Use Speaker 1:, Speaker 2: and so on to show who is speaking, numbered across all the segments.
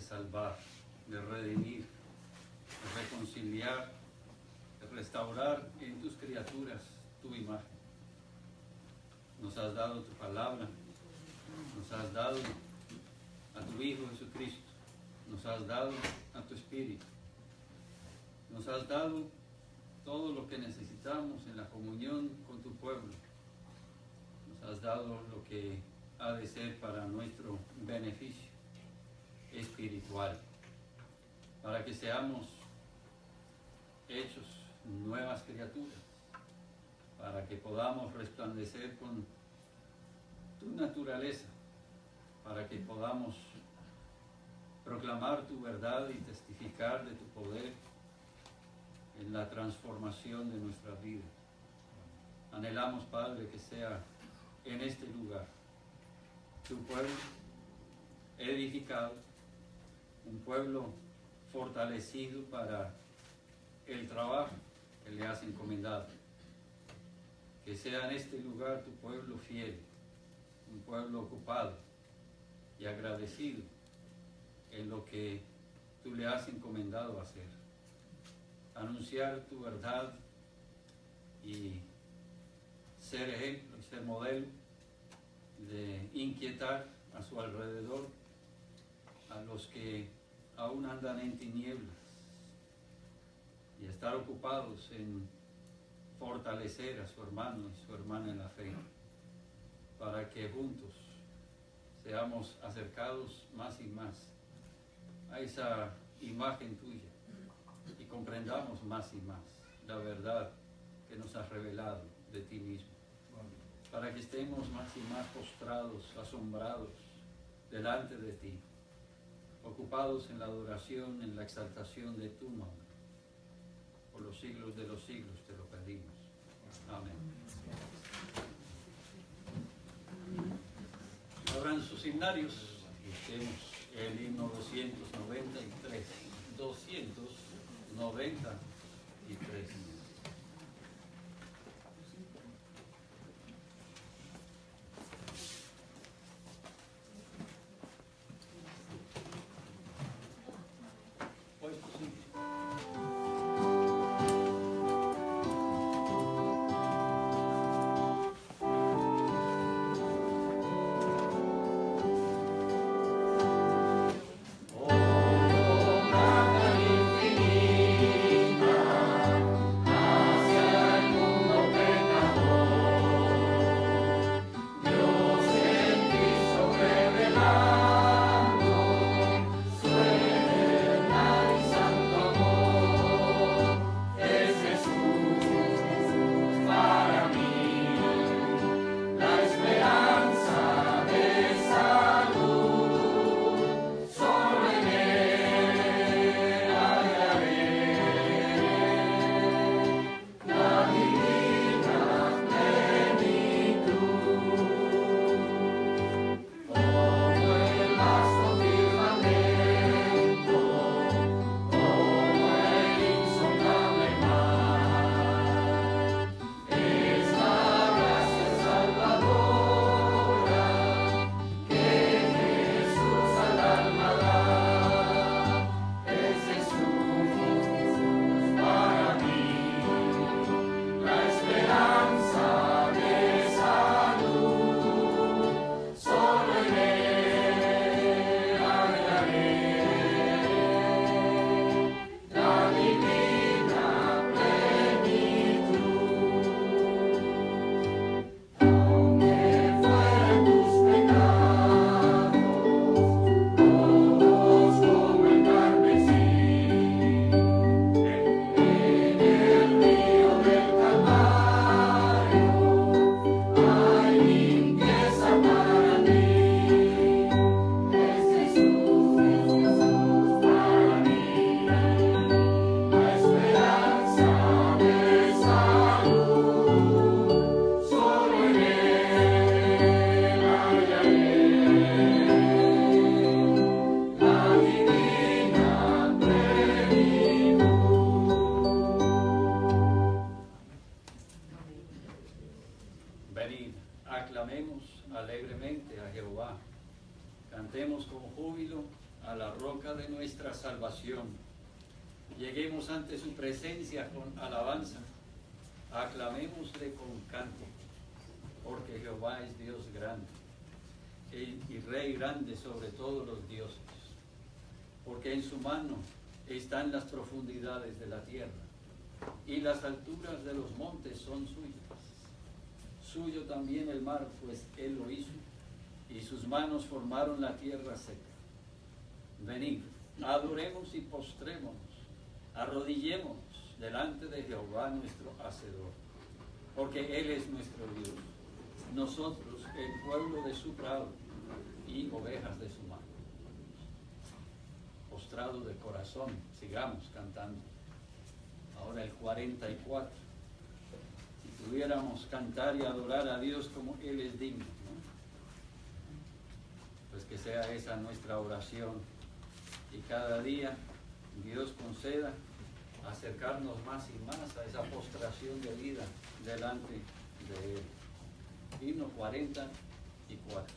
Speaker 1: salvar, de redimir, de reconciliar, de restaurar en tus criaturas tu imagen. Nos has dado tu palabra, nos has dado a tu Hijo Jesucristo, nos has dado a tu Espíritu, nos has dado todo lo que necesitamos en la comunión con tu pueblo, nos has dado lo que ha de ser para nuestro beneficio espiritual, para que seamos hechos nuevas criaturas, para que podamos resplandecer con tu naturaleza, para que podamos proclamar tu verdad y testificar de tu poder en la transformación de nuestra vida. Anhelamos, Padre, que sea en este lugar tu pueblo edificado, un pueblo fortalecido para el trabajo que le has encomendado. Que sea en este lugar tu pueblo fiel, un pueblo ocupado y agradecido en lo que tú le has encomendado hacer. Anunciar tu verdad y ser ejemplo y ser modelo, de inquietar a su alrededor a los que aún andan en tinieblas y estar ocupados en fortalecer a su hermano y su hermana en la fe, para que juntos seamos acercados más y más a esa imagen tuya y comprendamos más y más la verdad que nos has revelado de ti mismo, para que estemos más y más postrados, asombrados delante de ti, ocupados en la adoración, en la exaltación de tu nombre. Por los siglos de los siglos te lo pedimos. Amén. Abran sus himnarios y busquemos el himno 293. 293. Puesto, sí. Aclamemos alegremente a Jehová, cantemos con júbilo a la roca de nuestra salvación. Lleguemos ante su presencia con alabanza, aclamémosle con canto, porque Jehová es Dios grande y Rey grande sobre todos los dioses, porque en su mano están las profundidades de la tierra, y las alturas de los montes son suyas. Suyo también el mar, pues él lo hizo, y sus manos formaron la tierra seca. Venid, adoremos y postrémonos, arrodillémonos delante de Jehová nuestro Hacedor, porque Él es nuestro Dios, nosotros el pueblo de su prado y ovejas de su mano. Postrado de corazón, sigamos cantando. Ahora el 44. Si pudiéramos cantar y adorar a Dios como Él es digno, ¿no? Pues que sea esa nuestra oración, y cada día Dios conceda acercarnos más y más a esa postración de vida delante de Él. Himno 44.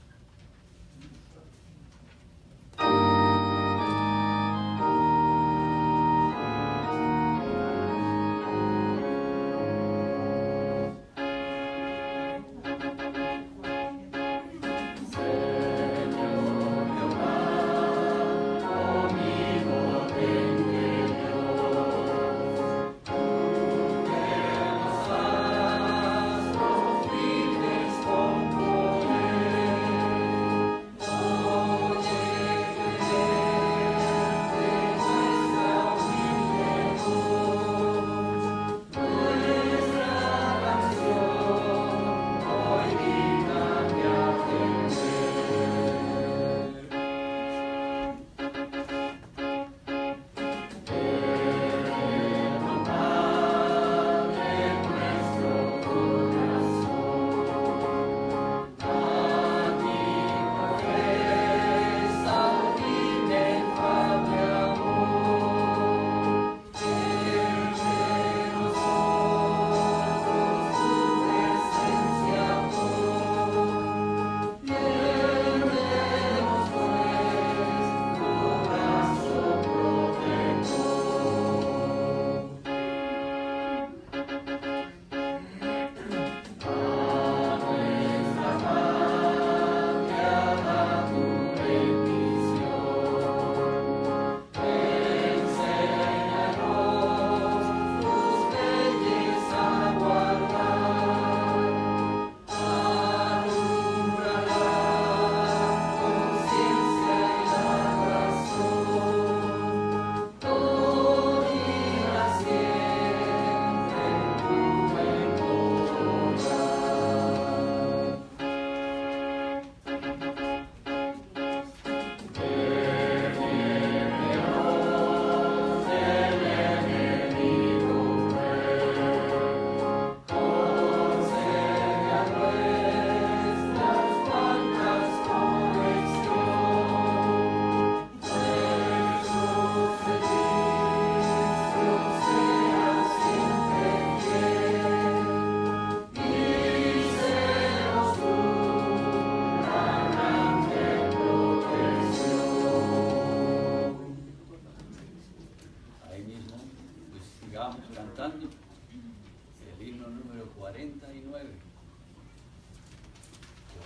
Speaker 1: Cantando el himno número 49.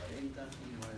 Speaker 1: 49.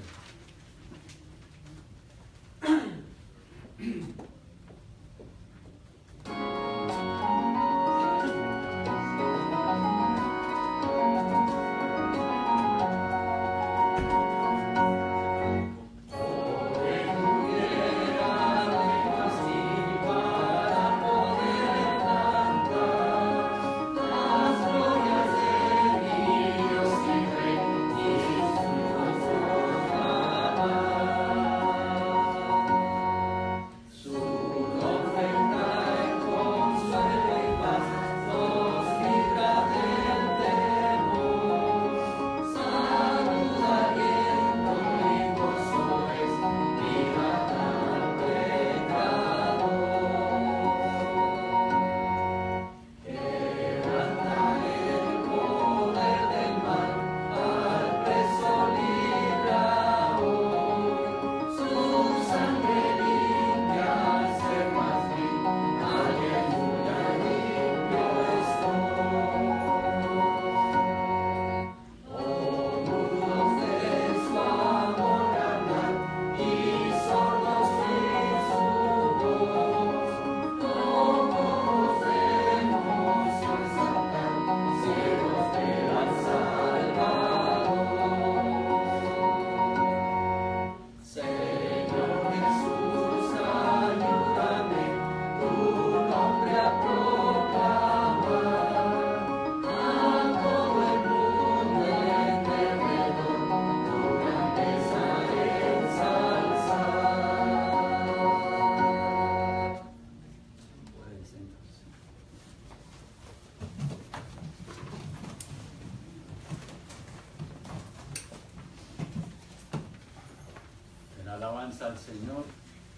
Speaker 1: alabanza al Señor,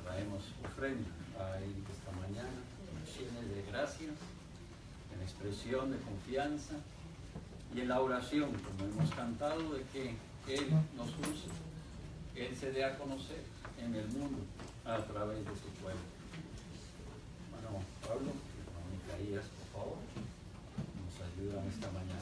Speaker 1: traemos ofrenda a Él esta mañana, llena de gracias, en expresión de confianza y en la oración, como hemos cantado, de que Él nos use, Él se dé a conocer en el mundo a través de su pueblo. Bueno, Pablo, hermano Micaías, por favor, nos ayudan esta mañana.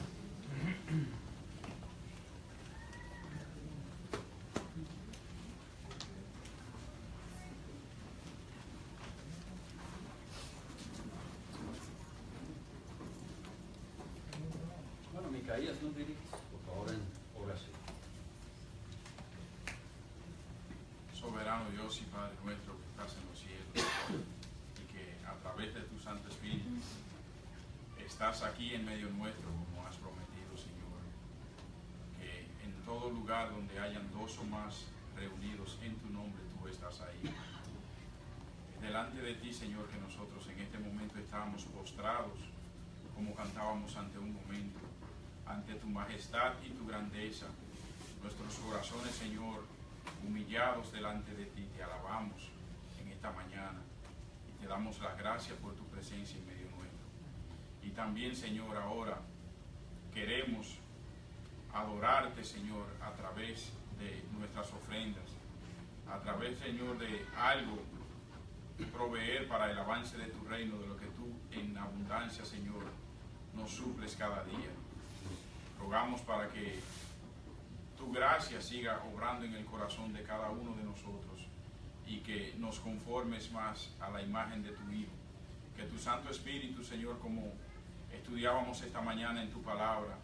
Speaker 1: Bueno, Micaías, nos diriges, por favor, en oración.
Speaker 2: Soberano Dios y Padre nuestro que estás en los cielos, y que a través de tu Santo Espíritu estás aquí en medio nuestro, como has prometido, Señor, que en todo lugar donde hayan dos o más reunidos en tu nombre, tú estás ahí. Delante de ti, Señor, que nosotros en este momento estamos postrados, como cantábamos ante un momento, ante tu majestad y tu grandeza. Nuestros corazones, Señor, humillados delante de ti, te alabamos en esta mañana y te damos las gracias por tu presencia en medio nuestro. Y también, Señor, ahora queremos adorarte, Señor, a través de nuestras ofrendas, a través, Señor, de algo, proveer para el avance de tu reino, de lo que tú en abundancia, Señor, nos suples cada día. Rogamos para que tu gracia siga obrando en el corazón de cada uno de nosotros y que nos conformes más a la imagen de tu Hijo. Que tu Santo Espíritu, Señor, como estudiábamos esta mañana en tu palabra,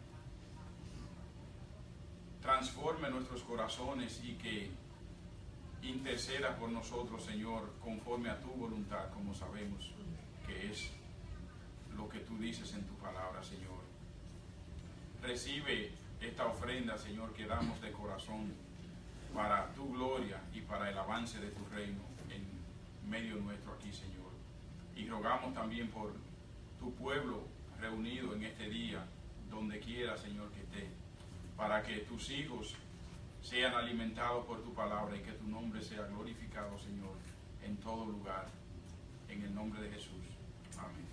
Speaker 2: transforme nuestros corazones y que interceda por nosotros, Señor, conforme a tu voluntad, como sabemos que es lo que tú dices en tu palabra, Señor. Recibe esta ofrenda, Señor, que damos de corazón para tu gloria y para el avance de tu reino en medio nuestro aquí, Señor. Y rogamos también por tu pueblo reunido en este día, donde quiera, Señor, que esté, para que tus hijos sean alimentados por tu palabra y que tu nombre sea glorificado, Señor, en todo lugar. En el nombre de Jesús. Amén.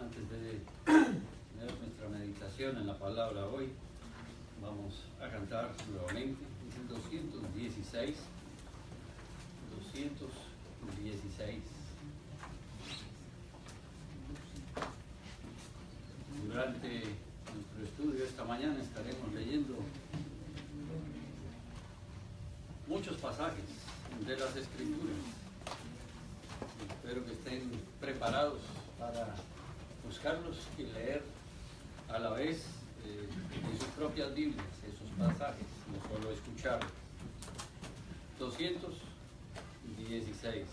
Speaker 1: Antes de tener nuestra meditación en la palabra hoy, vamos a cantar nuevamente el 216. 216. Durante nuestro estudio esta mañana estaremos leyendo muchos pasajes de las Escrituras. Espero que estén preparados para buscarlos y leer a la vez en sus propias Biblias esos pasajes, no solo escuchar. 216.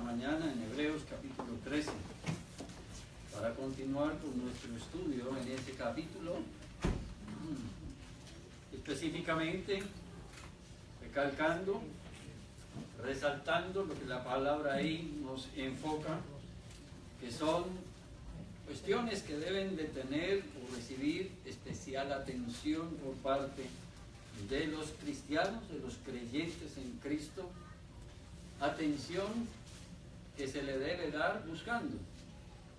Speaker 1: mañana en Hebreos capítulo 13 para continuar con nuestro estudio en ese capítulo, específicamente recalcando, resaltando lo que la palabra ahí nos enfoca, que son cuestiones que deben de tener o recibir especial atención por parte de los cristianos, de los creyentes en Cristo, atención que se le debe dar buscando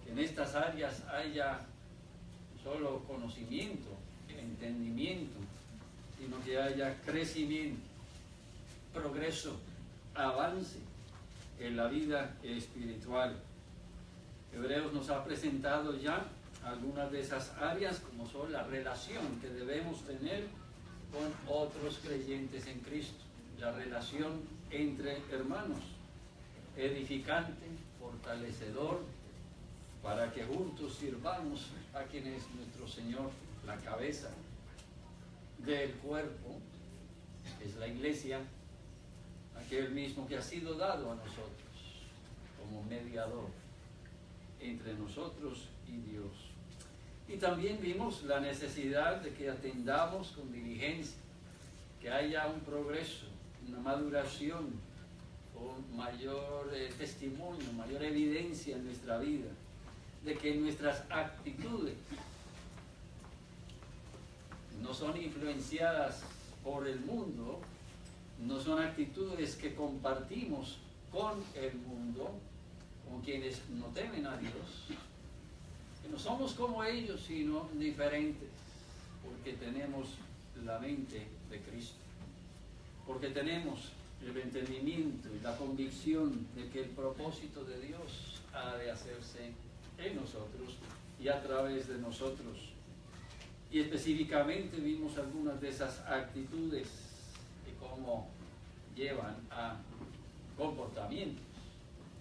Speaker 1: que en estas áreas haya no solo conocimiento, entendimiento, sino que haya crecimiento, progreso, avance en la vida espiritual. Hebreos nos ha presentado ya algunas de esas áreas, como son la relación que debemos tener con otros creyentes en Cristo, la relación entre hermanos, edificante, fortalecedor, para que juntos sirvamos a quien es nuestro Señor, la cabeza del cuerpo, es la iglesia, aquel mismo que ha sido dado a nosotros como mediador entre nosotros y Dios. Y también vimos la necesidad de que atendamos con diligencia, que haya un progreso, una maduración, un mayor testimonio, mayor evidencia en nuestra vida, de que nuestras actitudes no son influenciadas por el mundo, no son actitudes que compartimos con el mundo, con quienes no temen a Dios, que no somos como ellos, sino diferentes, porque tenemos la mente de Cristo, porque tenemos el entendimiento y la convicción de que el propósito de Dios ha de hacerse en nosotros y a través de nosotros. Y específicamente vimos algunas de esas actitudes y cómo llevan a comportamientos,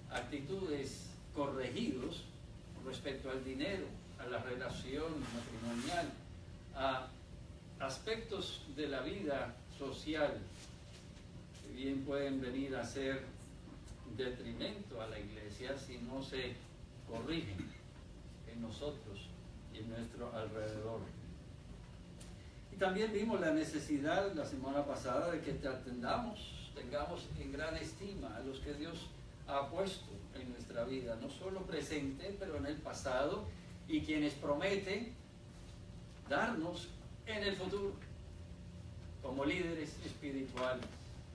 Speaker 1: actitudes corregidos respecto al dinero, a la relación matrimonial, a aspectos de la vida social que bien pueden venir a ser detrimento a la iglesia si no se corrigen en nosotros y en nuestro alrededor. Y también vimos la necesidad la semana pasada de que tengamos en gran estima a los que Dios ha puesto en nuestra vida, no solo presente, pero en el pasado, y quienes prometen darnos en el futuro, como líderes espirituales,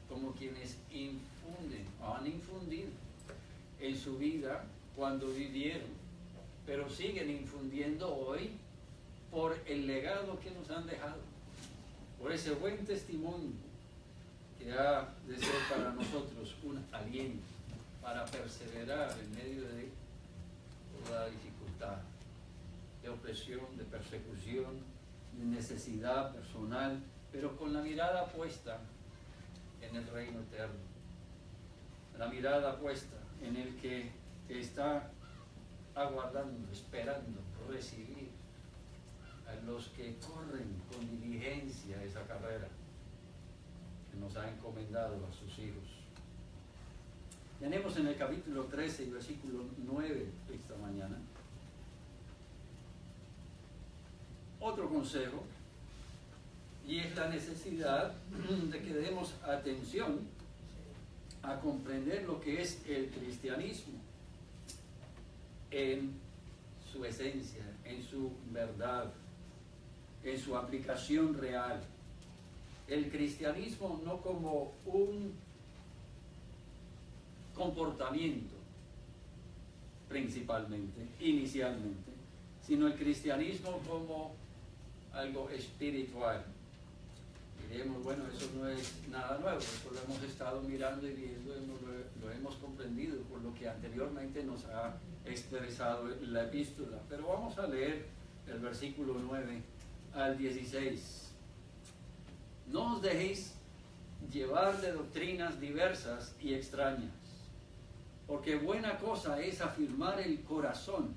Speaker 1: como quienes infunden o han infundido en su vida cuando vivieron, pero siguen infundiendo hoy por el legado que nos han dejado, por ese buen testimonio que ha de ser para nosotros un aliento para perseverar en medio de toda dificultad, de opresión, de persecución, de necesidad personal, pero con la mirada puesta en el reino eterno, la mirada puesta en el que está aguardando, esperando recibir a los que corren con diligencia esa carrera que nos ha encomendado a sus hijos. Tenemos en el capítulo 13 y versículo 9 esta mañana otro consejo, y es la necesidad de que demos atención a comprender lo que es el cristianismo en su esencia, en su verdad, en su aplicación real. El cristianismo no como un comportamiento principalmente, inicialmente, sino el cristianismo como algo espiritual. Diremos, bueno, eso no es nada nuevo, eso lo hemos estado mirando y viendo, lo hemos comprendido por lo que anteriormente nos ha expresado la epístola. Pero vamos a leer el versículo 9 al 16. No os dejéis llevar de doctrinas diversas y extrañas, porque buena cosa es afirmar el corazón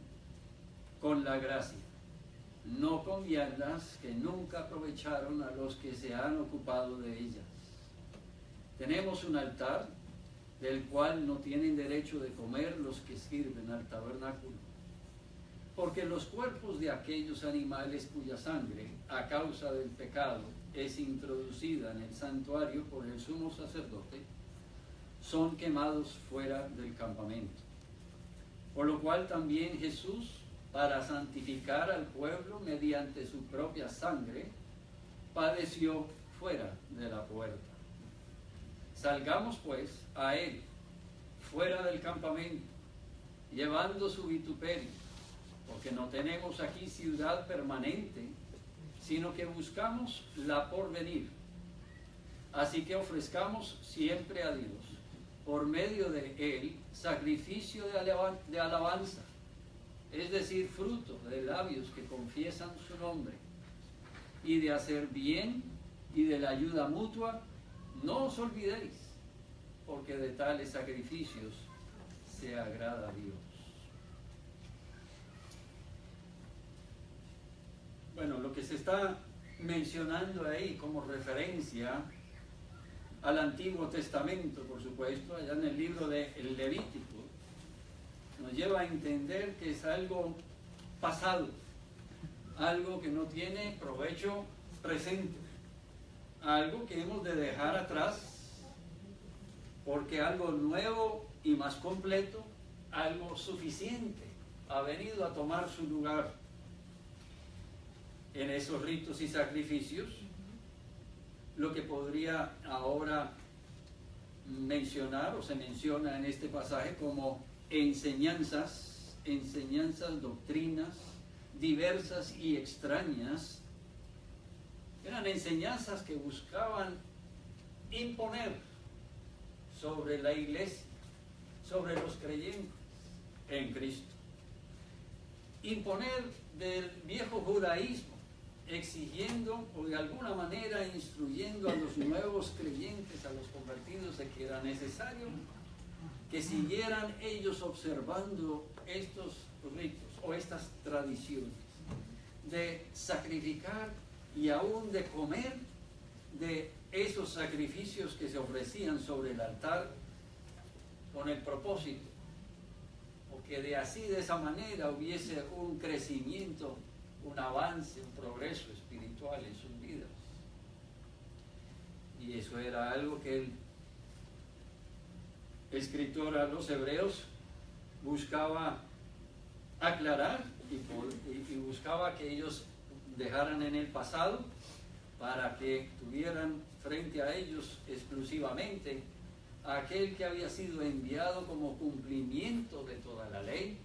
Speaker 1: con la gracia, no con viandas que nunca aprovecharon a los que se han ocupado de ellas. Tenemos un altar del cual no tienen derecho de comer los que sirven al tabernáculo. Porque los cuerpos de aquellos animales cuya sangre, a causa del pecado, es introducida en el santuario por el sumo sacerdote, son quemados fuera del campamento. Por lo cual también Jesús, para santificar al pueblo mediante su propia sangre, padeció fuera de la puerta. Salgamos pues a él, fuera del campamento, llevando su vituperio, porque no tenemos aquí ciudad permanente, sino que buscamos la porvenir. Así que ofrezcamos siempre a Dios, por medio de él, sacrificio de alabanza, es decir, fruto de labios que confiesan su nombre, y de hacer bien y de la ayuda mutua, no os olvidéis, porque de tales sacrificios se agrada a Dios. Bueno, lo que se está mencionando ahí como referencia al Antiguo Testamento, por supuesto, allá en el libro de Levítico, nos lleva a entender que es algo pasado, algo que no tiene provecho presente, algo que hemos de dejar atrás, porque algo nuevo y más completo, algo suficiente, ha venido a tomar su lugar en esos ritos y sacrificios. Lo que podría ahora mencionar o se menciona en este pasaje como enseñanzas, doctrinas diversas y extrañas. Eran enseñanzas que buscaban imponer sobre la iglesia, sobre los creyentes en Cristo. Imponer del viejo judaísmo, exigiendo o de alguna manera instruyendo a los nuevos creyentes, a los convertidos, de que era necesario que siguieran ellos observando estos ritos o estas tradiciones de sacrificar y aún de comer de esos sacrificios que se ofrecían sobre el altar, con el propósito o que de esa manera hubiese un crecimiento, un avance, un progreso espiritual en sus vidas. Y eso era algo que el escritor a los hebreos buscaba aclarar y buscaba que ellos dejaran en el pasado para que tuvieran frente a ellos exclusivamente a aquel que había sido enviado como cumplimiento de toda la ley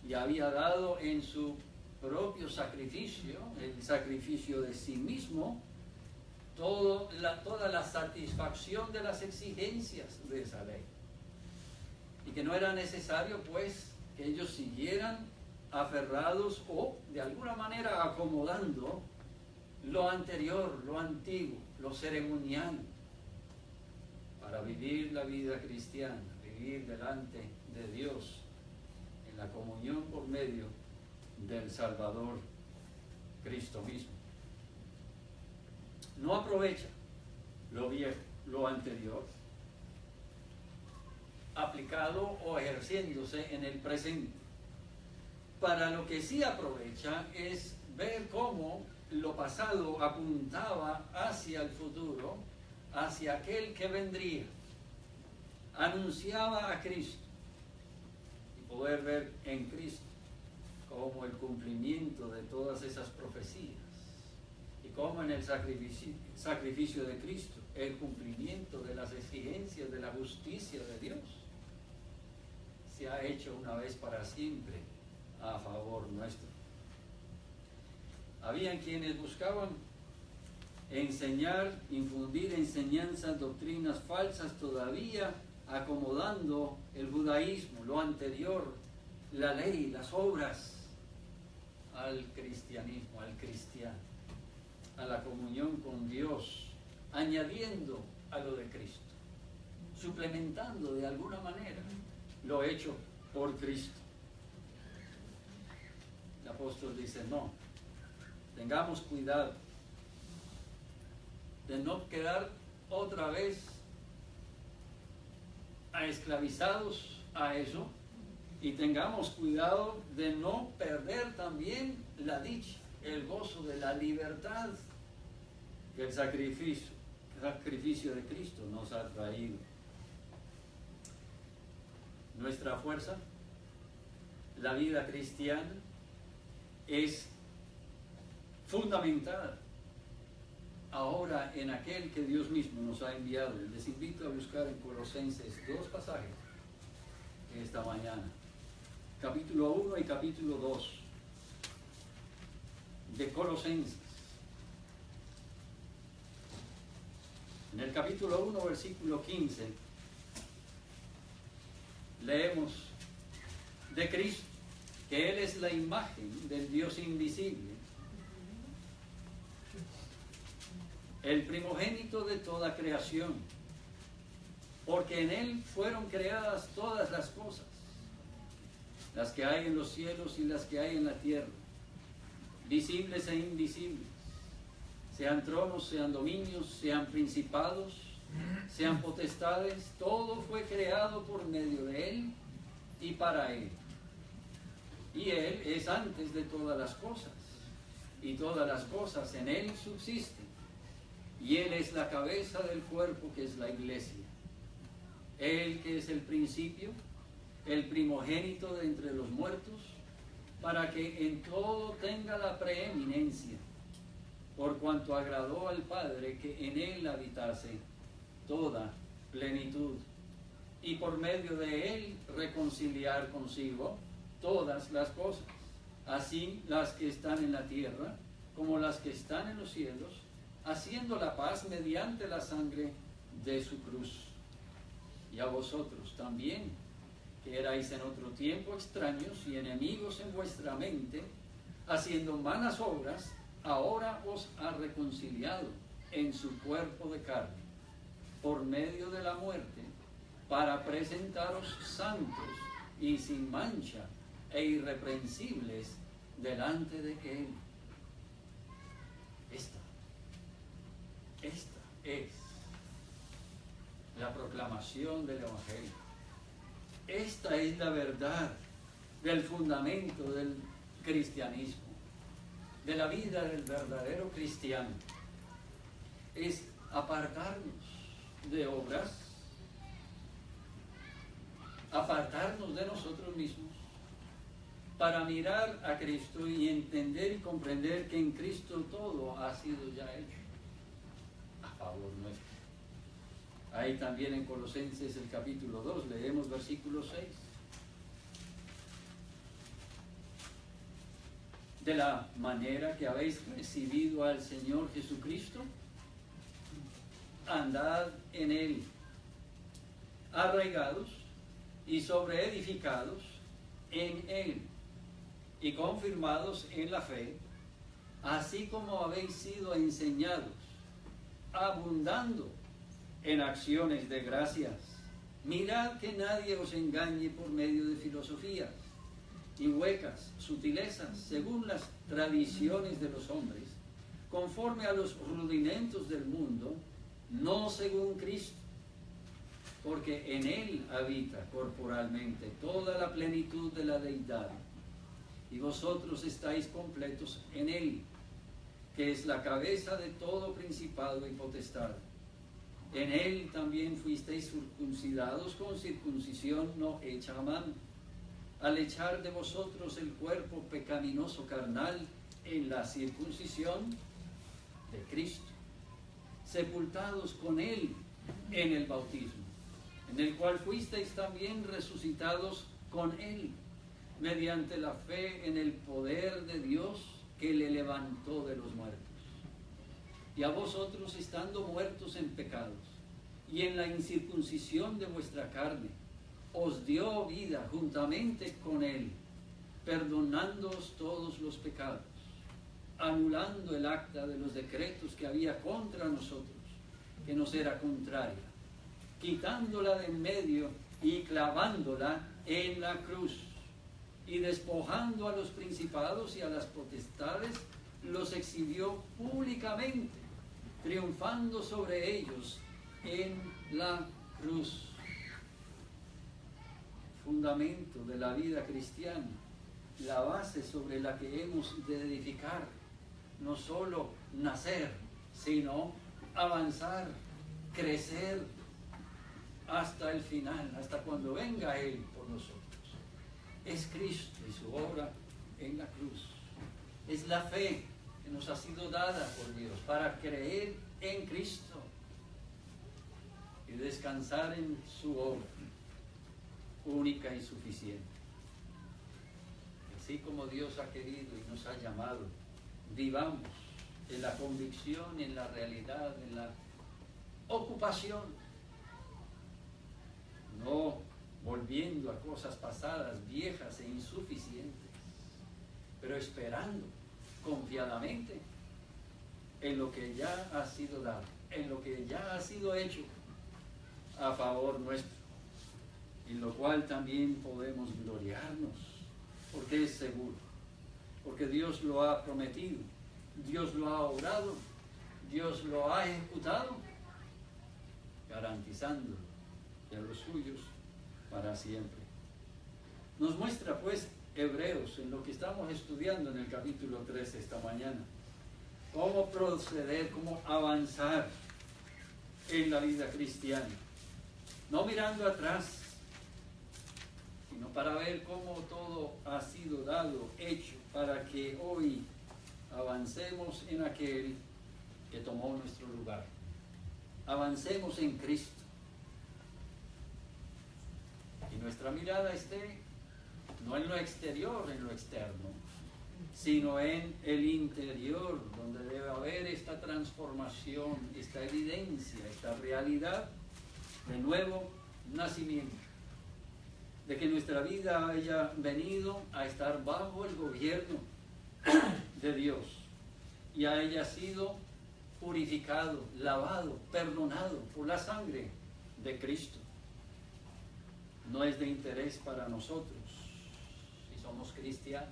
Speaker 1: y había dado en su propio sacrificio, el sacrificio de sí mismo, toda la satisfacción de las exigencias de esa ley. Y que no era necesario, pues, que ellos siguieran aferrados o, de alguna manera, acomodando lo anterior, lo antiguo, lo ceremonial, para vivir la vida cristiana, vivir delante de Dios, en la comunión por medio del Salvador Cristo mismo. No aprovecha lo viejo, lo anterior, aplicado o ejerciéndose en el presente. Para lo que sí aprovecha es ver cómo lo pasado apuntaba hacia el futuro, hacia aquel que vendría, anunciaba a Cristo, y poder ver en Cristo como el cumplimiento de todas esas profecías, y como en el sacrificio de Cristo, el cumplimiento de las exigencias de la justicia de Dios se ha hecho una vez para siempre a favor nuestro. Habían quienes buscaban enseñar, infundir enseñanzas, doctrinas falsas, todavía acomodando el judaísmo, lo anterior, la ley, las obras, al cristianismo, al cristiano, a la comunión con Dios, añadiendo a lo de Cristo, suplementando de alguna manera lo hecho por Cristo. El apóstol dice, no, tengamos cuidado de no quedar otra vez esclavizados a eso, y tengamos cuidado de no perder también la dicha, el gozo de la libertad que el sacrificio de Cristo nos ha traído. Nuestra fuerza, la vida cristiana, es fundamental ahora en aquel que Dios mismo nos ha enviado. Les invito a buscar en Colosenses 2 pasajes esta mañana, capítulo 1 y capítulo 2 de Colosenses. En el capítulo 1, versículo 15, leemos de Cristo, que Él es la imagen del Dios invisible, el primogénito de toda creación, porque en Él fueron creadas todas las cosas, las que hay en los cielos y las que hay en la tierra, visibles e invisibles, sean tronos, sean dominios, sean principados, sean potestades, todo fue creado por medio de Él y para Él. Y Él es antes de todas las cosas, y todas las cosas en Él subsisten. Y Él es la cabeza del cuerpo, que es la iglesia. Él que es el principio, el primogénito de entre los muertos, para que en todo tenga la preeminencia, por cuanto agradó al Padre que en Él habitase toda plenitud, y por medio de Él reconciliar consigo todas las cosas, así las que están en la tierra como las que están en los cielos, haciendo la paz mediante la sangre de su cruz. Y a vosotros también, que erais en otro tiempo extraños y enemigos en vuestra mente, haciendo malas obras, ahora os ha reconciliado en su cuerpo de carne, por medio de la muerte, para presentaros santos y sin mancha e irreprensibles delante de Él. Esta es la proclamación del Evangelio. Esta es la verdad del fundamento del cristianismo, de la vida del verdadero cristiano. Es apartarnos de obras, apartarnos de nosotros mismos, para mirar a Cristo y entender y comprender que en Cristo todo ha sido ya hecho a favor nuestro. Ahí también en Colosenses el capítulo 2, leemos versículo 6. De la manera que habéis recibido al Señor Jesucristo, andad en Él, arraigados y sobreedificados en Él, y confirmados en la fe, así como habéis sido enseñados, abundando en acciones de gracias. Mirad que nadie os engañe por medio de filosofías y huecas sutilezas, según las tradiciones de los hombres, conforme a los rudimentos del mundo, no según Cristo, porque en Él habita corporalmente toda la plenitud de la deidad, y vosotros estáis completos en Él, que es la cabeza de todo principado y potestad. En Él también fuisteis circuncidados con circuncisión no hecha a mano, al echar de vosotros el cuerpo pecaminoso carnal en la circuncisión de Cristo, sepultados con Él en el bautismo, en el cual fuisteis también resucitados con Él, mediante la fe en el poder de Dios que le levantó de los muertos. Y a vosotros, estando muertos en pecados y en la incircuncisión de vuestra carne, os dio vida juntamente con Él, perdonándoos todos los pecados, anulando el acta de los decretos que había contra nosotros, que nos era contraria, quitándola de en medio y clavándola en la cruz, y despojando a los principados y a las potestades, los exhibió públicamente, triunfando sobre ellos en la cruz. fundamento de la vida cristiana, la base sobre la que hemos de edificar, no solo nacer, sino avanzar, crecer hasta el final, hasta cuando venga Él por nosotros. Es Cristo y su obra en la cruz. Es la fe que nos ha sido dada por Dios para creer en Cristo y descansar en su obra única y suficiente. Así como Dios ha querido y nos ha llamado, vivamos en la convicción, en la realidad, en la ocupación, no volviendo a cosas pasadas, viejas e insuficientes, pero esperando confiadamente en lo que ya ha sido dado, en lo que ya ha sido hecho a favor nuestro, en lo cual también podemos gloriarnos, porque es seguro, porque Dios lo ha prometido, Dios lo ha obrado, Dios lo ha ejecutado, garantizando a los suyos para siempre. Nos muestra pues Hebreos, en lo que estamos estudiando en el capítulo 13 esta mañana, cómo proceder, cómo avanzar en la vida cristiana, no mirando atrás, sino para ver cómo todo ha sido dado, hecho, para que hoy avancemos en aquel que tomó nuestro lugar. Avancemos en Cristo. Y nuestra mirada esté no en lo exterior, en lo externo, sino en el interior, donde debe haber esta transformación, esta evidencia, esta realidad de nuevo nacimiento, de que nuestra vida haya venido a estar bajo el gobierno de Dios y haya sido purificado, lavado, perdonado por la sangre de Cristo. No es de interés para nosotros, si somos cristianos,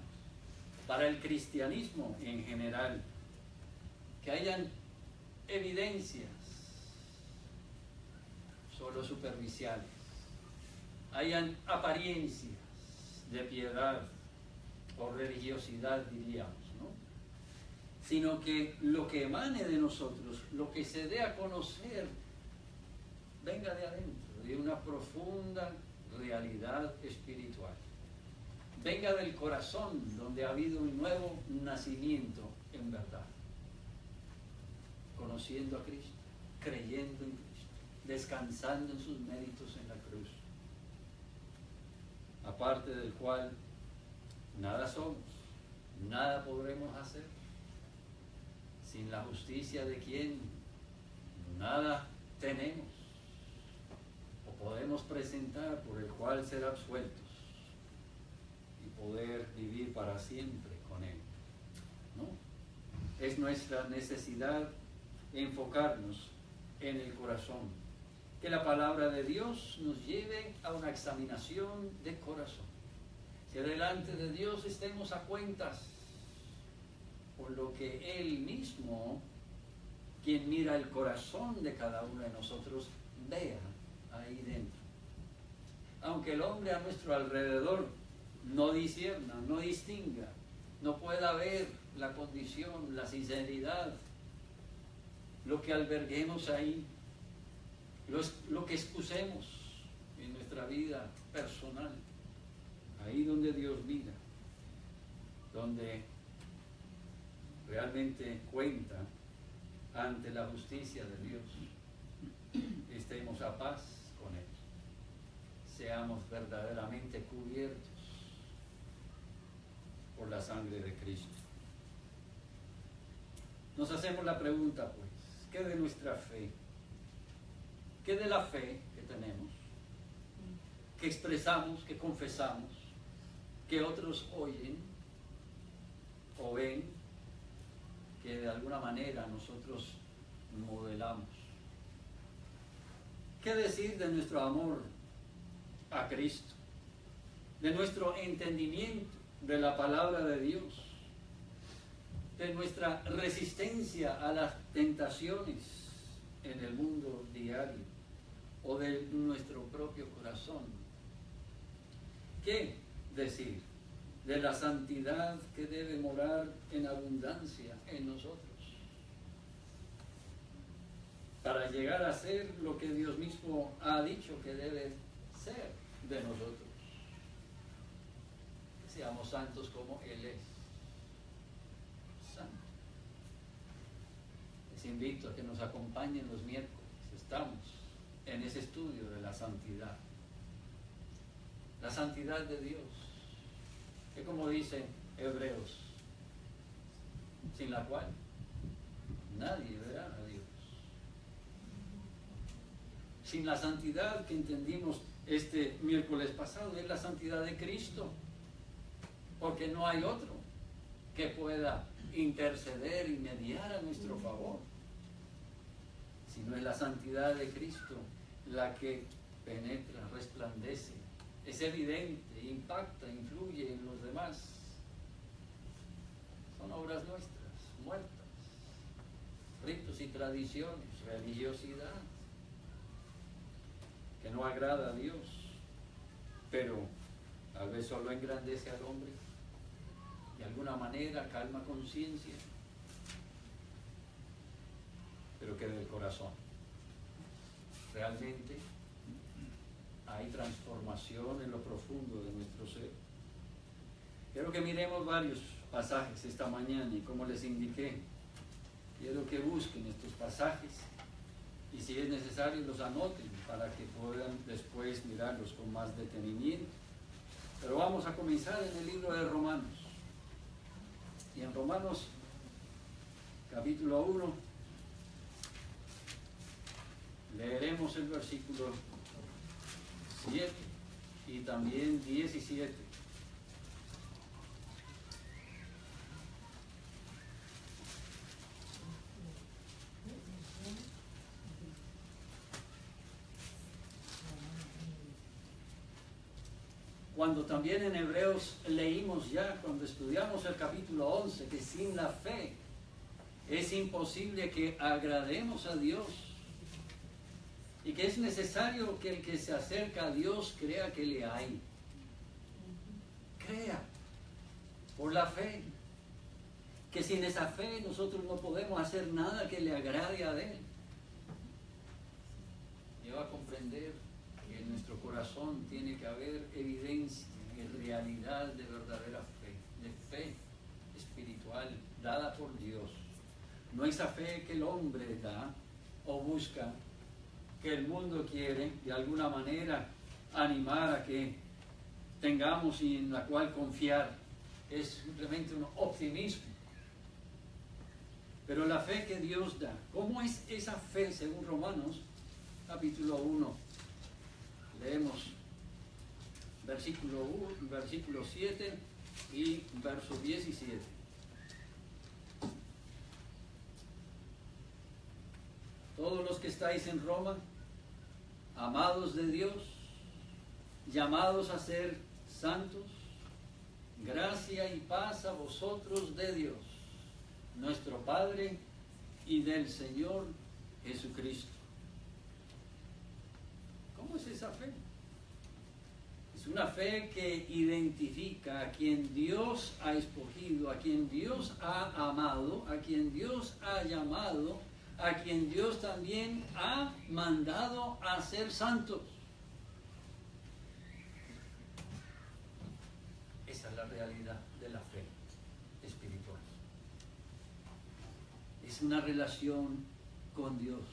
Speaker 1: para el cristianismo en general, que hayan evidencias solo superficiales, hayan apariencias de piedad o religiosidad, diríamos, ¿no? Sino que lo que emane de nosotros, lo que se dé a conocer, venga de adentro, de una profunda realidad espiritual. Venga del corazón, donde ha habido un nuevo nacimiento en verdad. Conociendo a Cristo, creyendo en Cristo, descansando en sus méritos en la cruz. Aparte del cual nada somos, nada podremos hacer. Sin la justicia de quien nada tenemos o podemos presentar, por el cual ser absueltos y poder vivir para siempre con Él, ¿no? Es nuestra necesidad enfocarnos en el corazón, que la palabra de Dios nos lleve a una examinación de corazón, que delante de Dios estemos a cuentas por lo que Él mismo, quien mira el corazón de cada uno de nosotros, vea ahí dentro. Aunque el hombre a nuestro alrededor no discierna, no distinga, no pueda ver la condición, la sinceridad, lo que alberguemos ahí, lo que excusemos en nuestra vida personal, ahí donde Dios mira, donde realmente cuenta ante la justicia de Dios, estemos a paz con Él, seamos verdaderamente cubiertos por la sangre de Cristo. Nos hacemos la pregunta, pues, ¿qué de nuestra fe? ¿Qué de la fe que tenemos, que expresamos, que confesamos, que otros oyen o ven, que de alguna manera nosotros modelamos? ¿Qué decir de nuestro amor a Cristo, de nuestro entendimiento de la palabra de Dios, de nuestra resistencia a las tentaciones en el mundo diario o de nuestro propio corazón? ¿Qué decir de la santidad que debe morar en abundancia en nosotros? Para llegar a ser lo que Dios mismo ha dicho que debe ser de nosotros. Que seamos santos como Él es. Santo. Les invito a que nos acompañen los miércoles. Estamos en ese estudio de la santidad. La santidad de Dios. Que como dice Hebreos, sin la cual nadie verá a Dios. Sin la santidad que entendimos este miércoles pasado, es la santidad de Cristo, porque no hay otro que pueda interceder y mediar a nuestro favor, sino es la santidad de Cristo la que penetra, resplandece, es evidente, impacta, influye en los demás. Son obras nuestras, muertas, ritos y tradiciones, religiosidad, que no agrada a Dios, pero tal vez solo engrandece al hombre, de alguna manera calma conciencia, pero que del corazón realmente hay transformación en lo profundo de nuestro ser. Quiero que miremos varios pasajes esta mañana y como les indiqué, quiero que busquen estos pasajes y si es necesario los anoten para que puedan después mirarlos con más detenimiento. Pero vamos a comenzar en el libro de Romanos. Y en Romanos capítulo 1 leeremos el versículo 7 y también 17. Cuando también en Hebreos leímos ya, cuando estudiamos el capítulo 11, que sin la fe es imposible que agrademos a Dios y que es necesario que el que se acerca a Dios crea que le hay. Crea por la fe, que sin esa fe nosotros no podemos hacer nada que le agrade a Él. Lleva a comprender que en nuestro corazón tiene que haber evidencia y realidad de verdadera fe, de fe espiritual dada por Dios. No esa fe que el hombre da o busca, que el mundo quiere de alguna manera animar a que tengamos y en la cual confiar. Es simplemente un optimismo. Pero la fe que Dios da, ¿cómo es esa fe según Romanos capítulo 1? Leemos versículo 7 y verso 17. Todos los que estáis en Roma, amados de Dios, llamados a ser santos, gracia y paz a vosotros de Dios, nuestro Padre y del Señor Jesucristo. ¿Cómo es esa fe? Es una fe que identifica a quien Dios ha escogido, a quien Dios ha amado, a quien Dios ha llamado, a quien Dios también ha mandado a ser santos. Esa es la realidad de la fe espiritual. Es una relación con Dios,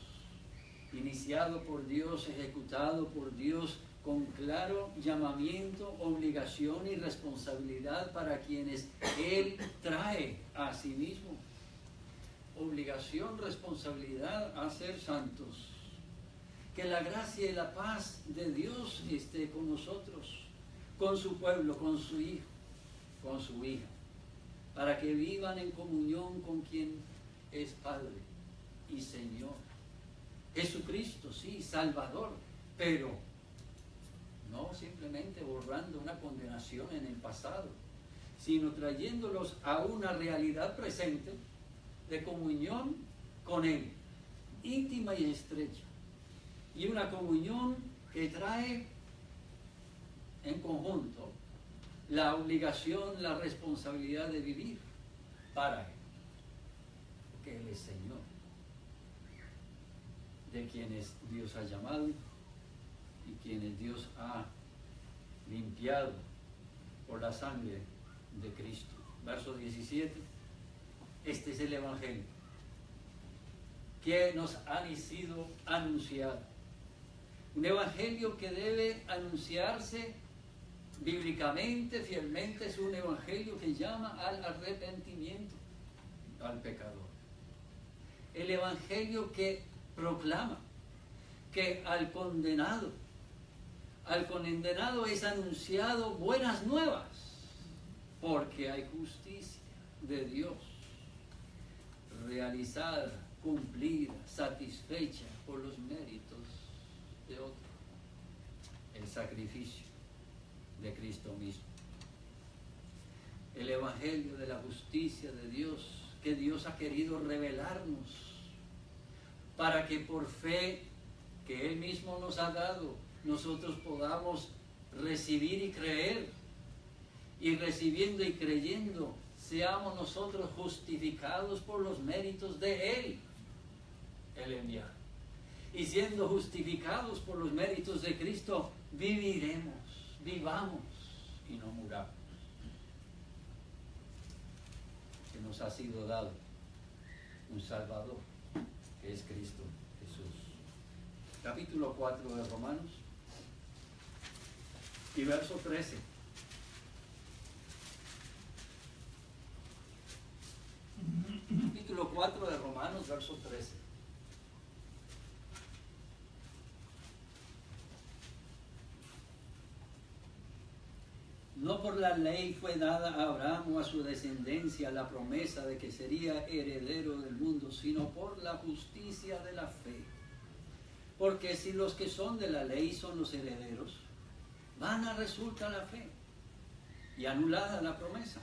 Speaker 1: iniciado por Dios, ejecutado por Dios, con claro llamamiento, obligación y responsabilidad para quienes Él trae a sí mismo. Obligación, responsabilidad a ser santos. Que la gracia y la paz de Dios esté con nosotros, con su pueblo, con su hijo, con su hija, para que vivan en comunión con quien es Padre y Señor. Jesucristo, sí, Salvador, pero no simplemente borrando una condenación en el pasado, sino trayéndolos a una realidad presente de comunión con Él, íntima y estrecha, y una comunión que trae en conjunto la obligación, la responsabilidad de vivir para Él, porque Él es Señor, de quienes Dios ha llamado y quienes Dios ha limpiado por la sangre de Cristo. Verso 17, este es el Evangelio que nos ha sido anunciado. Un Evangelio que debe anunciarse bíblicamente, fielmente. Es un Evangelio que llama al arrepentimiento al pecador. El Evangelio que proclama que al condenado es anunciado buenas nuevas, porque hay justicia de Dios realizada, cumplida, satisfecha por los méritos de otro, el sacrificio de Cristo mismo. El Evangelio de la justicia de Dios, que Dios ha querido revelarnos para que por fe que Él mismo nos ha dado, nosotros podamos recibir y creer, y recibiendo y creyendo, seamos nosotros justificados por los méritos de Él, el enviado. Y siendo justificados por los méritos de Cristo, vivamos y no muramos. Que nos ha sido dado un Salvador, que es Cristo Jesús. Capítulo 4 de Romanos y verso 13. Capítulo 4 de Romanos, verso 13. No por la ley fue dada a Abraham o a su descendencia la promesa de que sería heredero del mundo, sino por la justicia de la fe. Porque si los que son de la ley son los herederos, vana resulta la fe y anulada la promesa.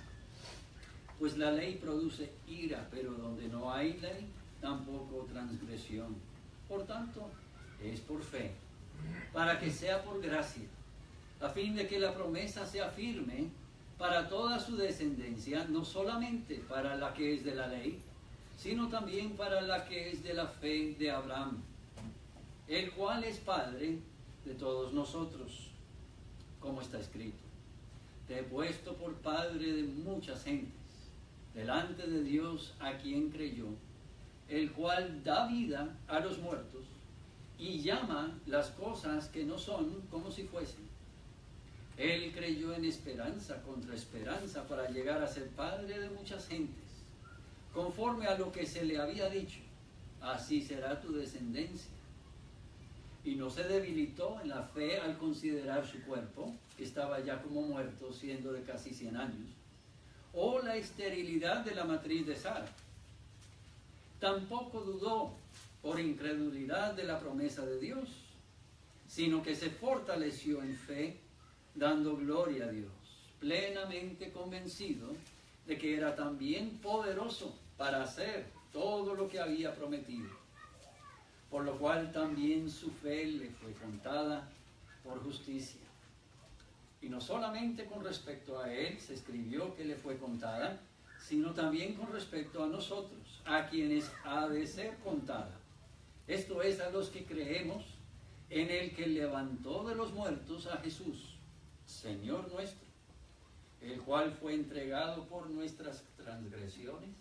Speaker 1: Pues la ley produce ira, pero donde no hay ley, tampoco transgresión. Por tanto, es por fe, para que sea por gracia, a fin de que la promesa sea firme para toda su descendencia, no solamente para la que es de la ley, sino también para la que es de la fe de Abraham, el cual es Padre de todos nosotros, como está escrito: te he puesto por Padre de muchas gentes, delante de Dios a quien creyó, el cual da vida a los muertos y llama las cosas que no son como si fuesen. Él creyó en esperanza contra esperanza para llegar a ser padre de muchas gentes, conforme a lo que se le había dicho: así será tu descendencia. Y no se debilitó en la fe al considerar su cuerpo, que estaba ya como muerto, siendo de casi 100 años, o la esterilidad de la matriz de Sara. Tampoco dudó por incredulidad de la promesa de Dios, sino que se fortaleció en fe, dando gloria a Dios, plenamente convencido de que era también poderoso para hacer todo lo que había prometido. Por lo cual también su fe le fue contada por justicia. Y no solamente con respecto a él se escribió que le fue contada, sino también con respecto a nosotros, a quienes ha de ser contada. Esto es, a los que creemos en el que levantó de los muertos a Jesús, Señor nuestro, el cual fue entregado por nuestras transgresiones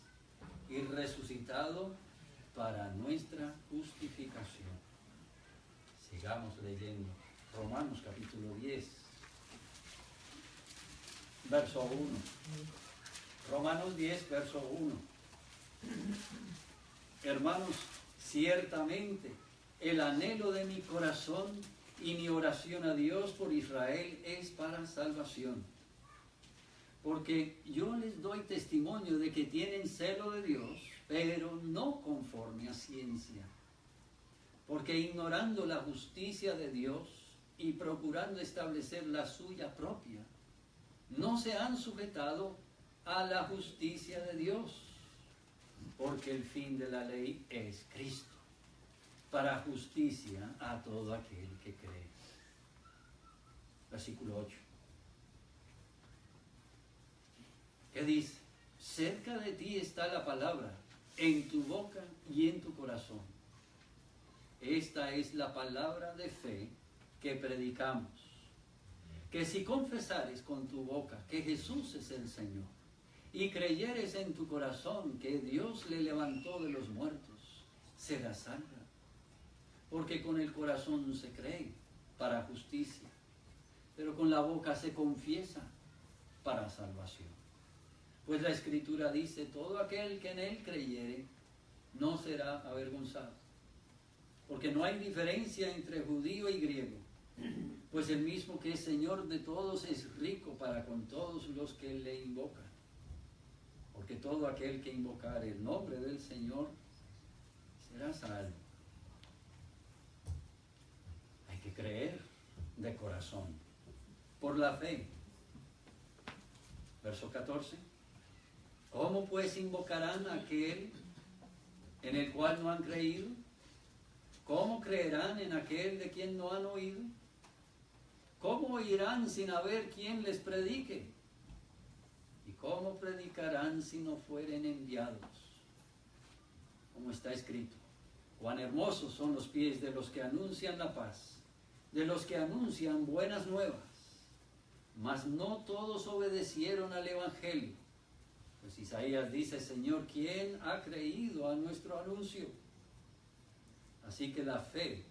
Speaker 1: y resucitado para nuestra justificación. Sigamos leyendo Romanos capítulo 10, verso 1. Romanos 10, verso 1. Hermanos, ciertamente el anhelo de mi corazón y mi oración a Dios por Israel es para salvación. Porque yo les doy testimonio de que tienen celo de Dios, pero no conforme a ciencia. Porque ignorando la justicia de Dios y procurando establecer la suya propia, no se han sujetado a la justicia de Dios. Porque el fin de la ley es Cristo, para justicia a todo aquel que cree. Versículo 8. ¿Qué dice? Cerca de ti está la palabra, en tu boca y en tu corazón. Esta es la palabra de fe que predicamos. Que si confesares con tu boca que Jesús es el Señor, y creyeres en tu corazón que Dios le levantó de los muertos, serás salva. Porque con el corazón se cree para justicia, pero con la boca se confiesa para salvación. Pues la Escritura dice, todo aquel que en Él creyere no será avergonzado. Porque no hay diferencia entre judío y griego, pues el mismo que es Señor de todos es rico para con todos los que le invocan. Porque todo aquel que invocare el nombre del Señor será salvo. Hay que creer de corazón, por la fe. Verso 14. ¿Cómo pues invocarán a aquel en el cual no han creído? ¿Cómo creerán en aquel de quien no han oído? ¿Cómo oirán sin haber quien les predique? ¿Y cómo predicarán si no fueren enviados? Como está escrito, cuán hermosos son los pies de los que anuncian la paz, de los que anuncian buenas nuevas. Mas no todos obedecieron al Evangelio. Pues Isaías dice, Señor, ¿quién ha creído a nuestro anuncio? Así que la fe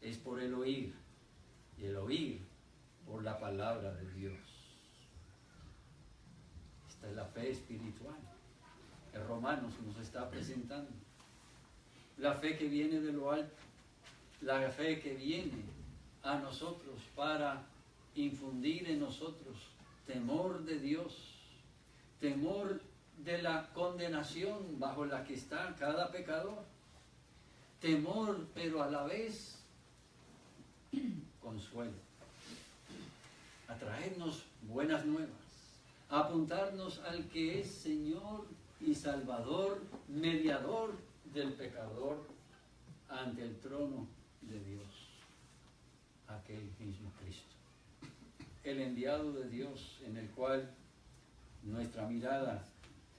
Speaker 1: es por el oír, y el oír por la palabra de Dios. Esta es la fe espiritual que Romanos nos está presentando. La fe que viene de lo alto, la fe que viene a nosotros para infundir en nosotros temor de Dios, temor de la condenación bajo la que está cada pecador, temor pero a la vez consuelo, a traernos buenas nuevas, a apuntarnos al que es Señor y Salvador, mediador del pecador ante el trono de Dios, aquel mismo Cristo, el enviado de Dios en el cual nuestra mirada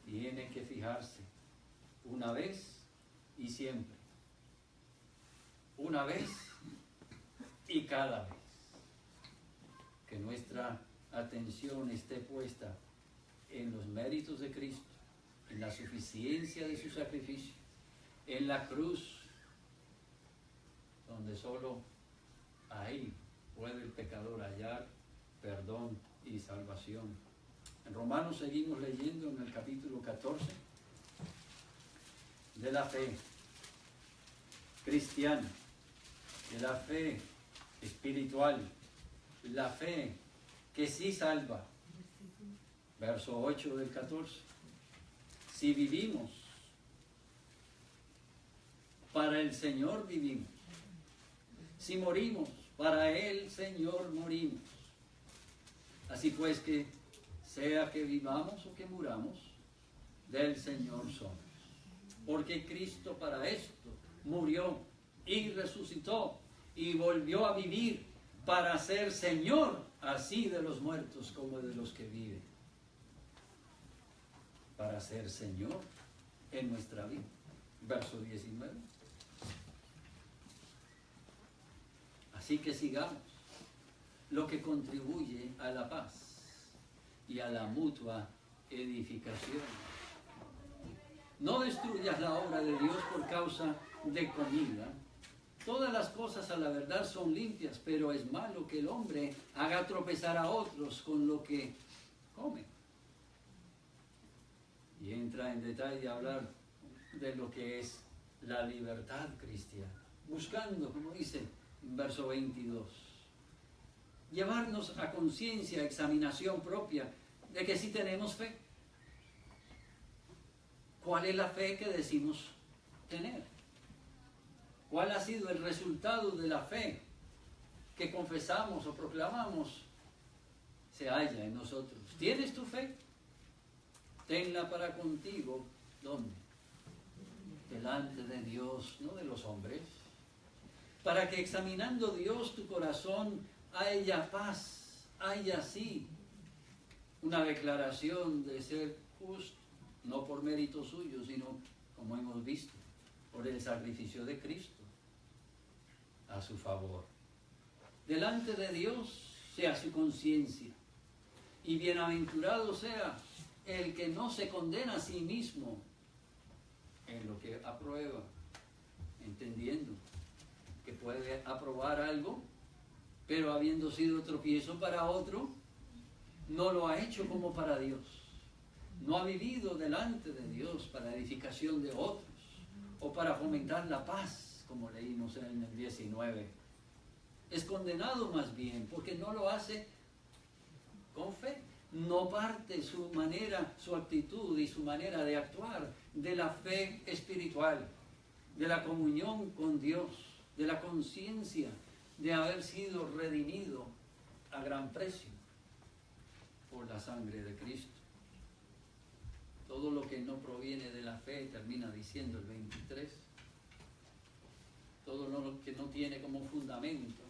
Speaker 1: tiene que fijarse una vez y siempre, una vez y cada vez, que nuestra atención esté puesta en los méritos de Cristo, en la suficiencia de su sacrificio, en la cruz, donde solo ahí puede el pecador hallar perdón y salvación. En Romanos seguimos leyendo en el capítulo 14 de la fe cristiana, de la fe espiritual, la fe que sí salva. Verso 8 del 14. Si vivimos, para el Señor vivimos. Si morimos, para el Señor morimos. Así pues que, sea que vivamos o que muramos, del Señor somos. Porque Cristo para esto murió y resucitó y volvió a vivir para ser Señor así de los muertos como de los que viven. Para ser Señor en nuestra vida. Verso 19. Así que sigamos lo que contribuye a la paz y a la mutua edificación. No destruyas la obra de Dios por causa de comida. Todas las cosas a la verdad son limpias, pero es malo que el hombre haga tropezar a otros con lo que come. Y entra en detalle a hablar de lo que es la libertad cristiana, buscando, como dice en verso 22, llevarnos a conciencia, examinación propia de que sí tenemos fe. ¿Cuál es la fe que decimos tener? ¿Cuál ha sido el resultado de la fe que confesamos o proclamamos? Se halla en nosotros. ¿Tienes tu fe? Tenla para contigo. ¿Dónde? Delante de Dios, no de los hombres. Para que examinando Dios tu corazón haya paz, haya sí una declaración de ser justo, no por mérito suyo, sino, como hemos visto, por el sacrificio de Cristo a su favor. Delante de Dios sea su conciencia, y bienaventurado sea el que no se condena a sí mismo en lo que aprueba, entendiendo que puede aprobar algo, pero habiendo sido tropiezo para otro, no lo ha hecho como para Dios. No ha vivido delante de Dios para edificación de otros o para fomentar la paz, como leímos en el 19. Es condenado más bien porque no lo hace con fe. No parte su manera, su actitud y su manera de actuar de la fe espiritual, de la comunión con Dios, de la conciencia de haber sido redimido a gran precio por la sangre de Cristo. Todo lo que no proviene de la fe, termina diciendo el 23, todo lo que no tiene como fundamento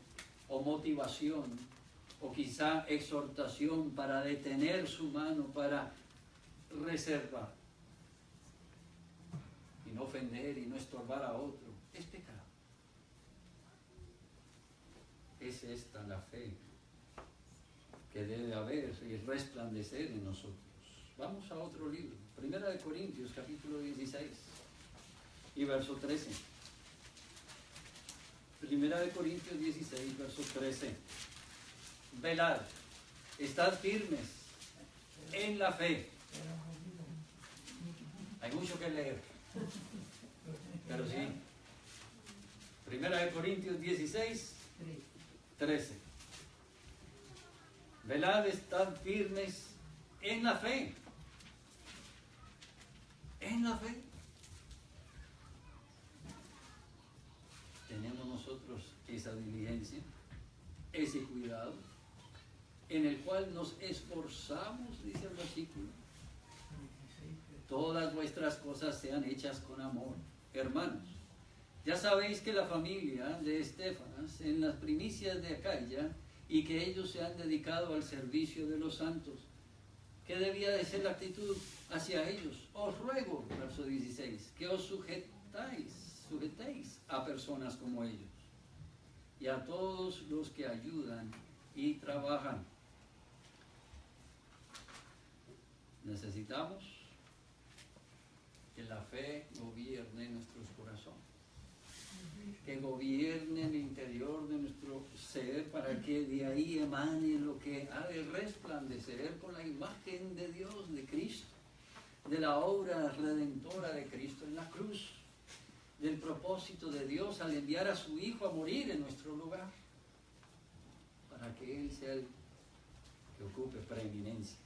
Speaker 1: o motivación o quizá exhortación para detener su mano, para reservar y no ofender y no estorbar a otro, es pecado. Es esta la fe que debe haber y resplandecer en nosotros. Vamos a otro libro, 1 Corintios capítulo 16 y verso 13. 1 Corintios 16, verso 13. Velad, estad firmes en la fe. Hay mucho que leer, pero sí. 1 Corintios 16, 13. Velad, estad firmes en la fe. En la fe. Tenemos nosotros esa diligencia, ese cuidado, en el cual nos esforzamos, dice el versículo. Todas vuestras cosas sean hechas con amor. Hermanos, ya sabéis que la familia de Estéfanas en las primicias de Acaya y que ellos se han dedicado al servicio de los santos. ¿Qué debía de ser la actitud hacia ellos? Os ruego, verso 16, que os sujetéis a personas como ellos y a todos los que ayudan y trabajan. Necesitamos que la fe gobierne nuestros corazones, que gobierne el interior de nuestro ser para que de ahí emane lo que ha de resplandecer con la imagen de Dios, de Cristo, de la obra redentora de Cristo en la cruz, del propósito de Dios al enviar a su Hijo a morir en nuestro lugar, para que Él sea el que ocupe preeminencia,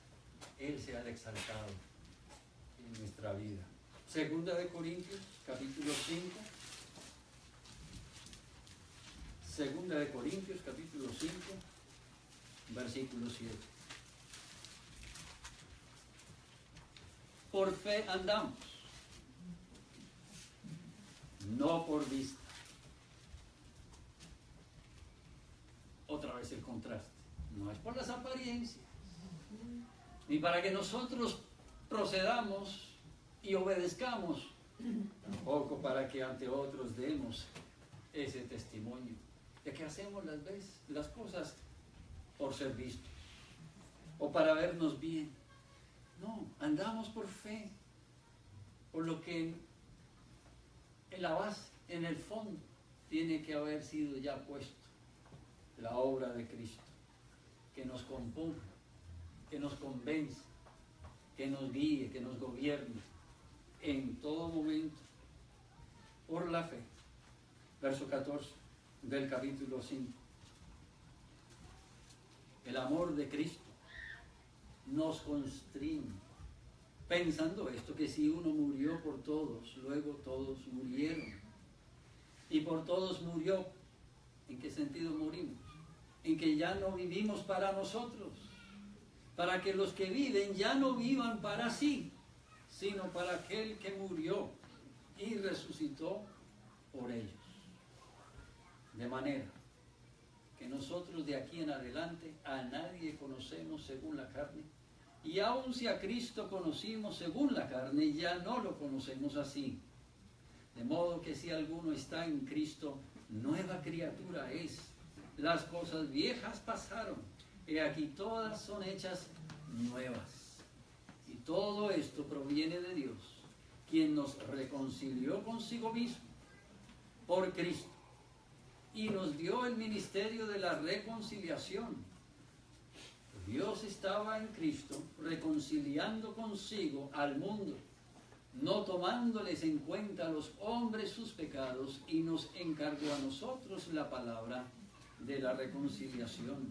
Speaker 1: Él sea el exaltado en nuestra vida. Segunda de Corintios, capítulo 5. Segunda de Corintios, capítulo 5, versículo 7. Por fe andamos, no por vista. Otra vez el contraste. No es por las apariencias, ni para que nosotros procedamos y obedezcamos, tampoco para que ante otros demos ese testimonio de que hacemos las cosas por ser vistos o para vernos bien. No, andamos por fe, por lo que en la base, en el fondo, tiene que haber sido ya puesto la obra de Cristo, que nos componga, que nos convence, que nos guíe, que nos gobierne en todo momento, por la fe. Verso 14 del capítulo 5. El amor de Cristo nos constriñe, pensando esto, que si uno murió por todos, luego todos murieron. Y por todos murió. ¿En qué sentido morimos? En que ya no vivimos para nosotros, para que los que viven ya no vivan para sí, sino para aquel que murió y resucitó por ellos. De manera que nosotros de aquí en adelante a nadie conocemos según la carne. Y aun si a Cristo conocimos según la carne, ya no lo conocemos así. De modo que si alguno está en Cristo, nueva criatura es. Las cosas viejas pasaron, y aquí todas son hechas nuevas. Y todo esto proviene de Dios, quien nos reconcilió consigo mismo por Cristo y nos dio el ministerio de la reconciliación. Dios estaba en Cristo reconciliando consigo al mundo, no tomándoles en cuenta a los hombres sus pecados, y nos encargó a nosotros la palabra de la reconciliación.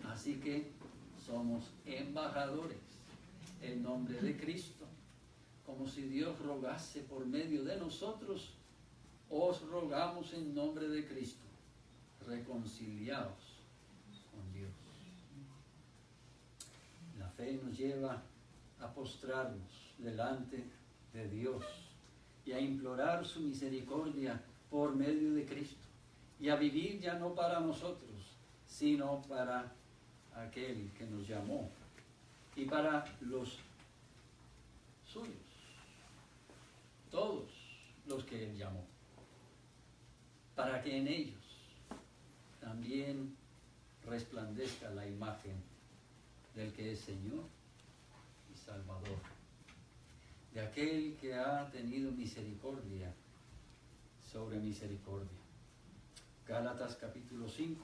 Speaker 1: Así que somos embajadores en nombre de Cristo, como si Dios rogase por medio de nosotros. Os rogamos en nombre de Cristo, reconciliaos con Dios. La fe nos lleva a postrarnos delante de Dios y a implorar su misericordia por medio de Cristo, y a vivir ya no para nosotros, sino para aquel que nos llamó y para los suyos, todos los que Él llamó, para que en ellos también resplandezca la imagen del que es Señor y Salvador, de aquel que ha tenido misericordia sobre misericordia. Gálatas capítulo 5.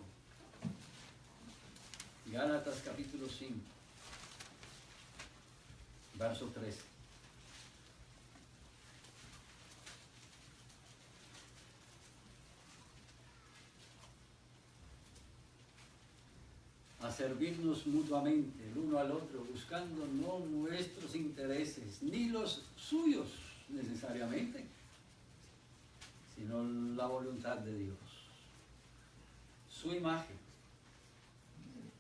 Speaker 1: Gálatas capítulo 5, verso 13. A servirnos mutuamente el uno al otro, buscando no nuestros intereses, ni los suyos necesariamente, sino la voluntad de Dios, su imagen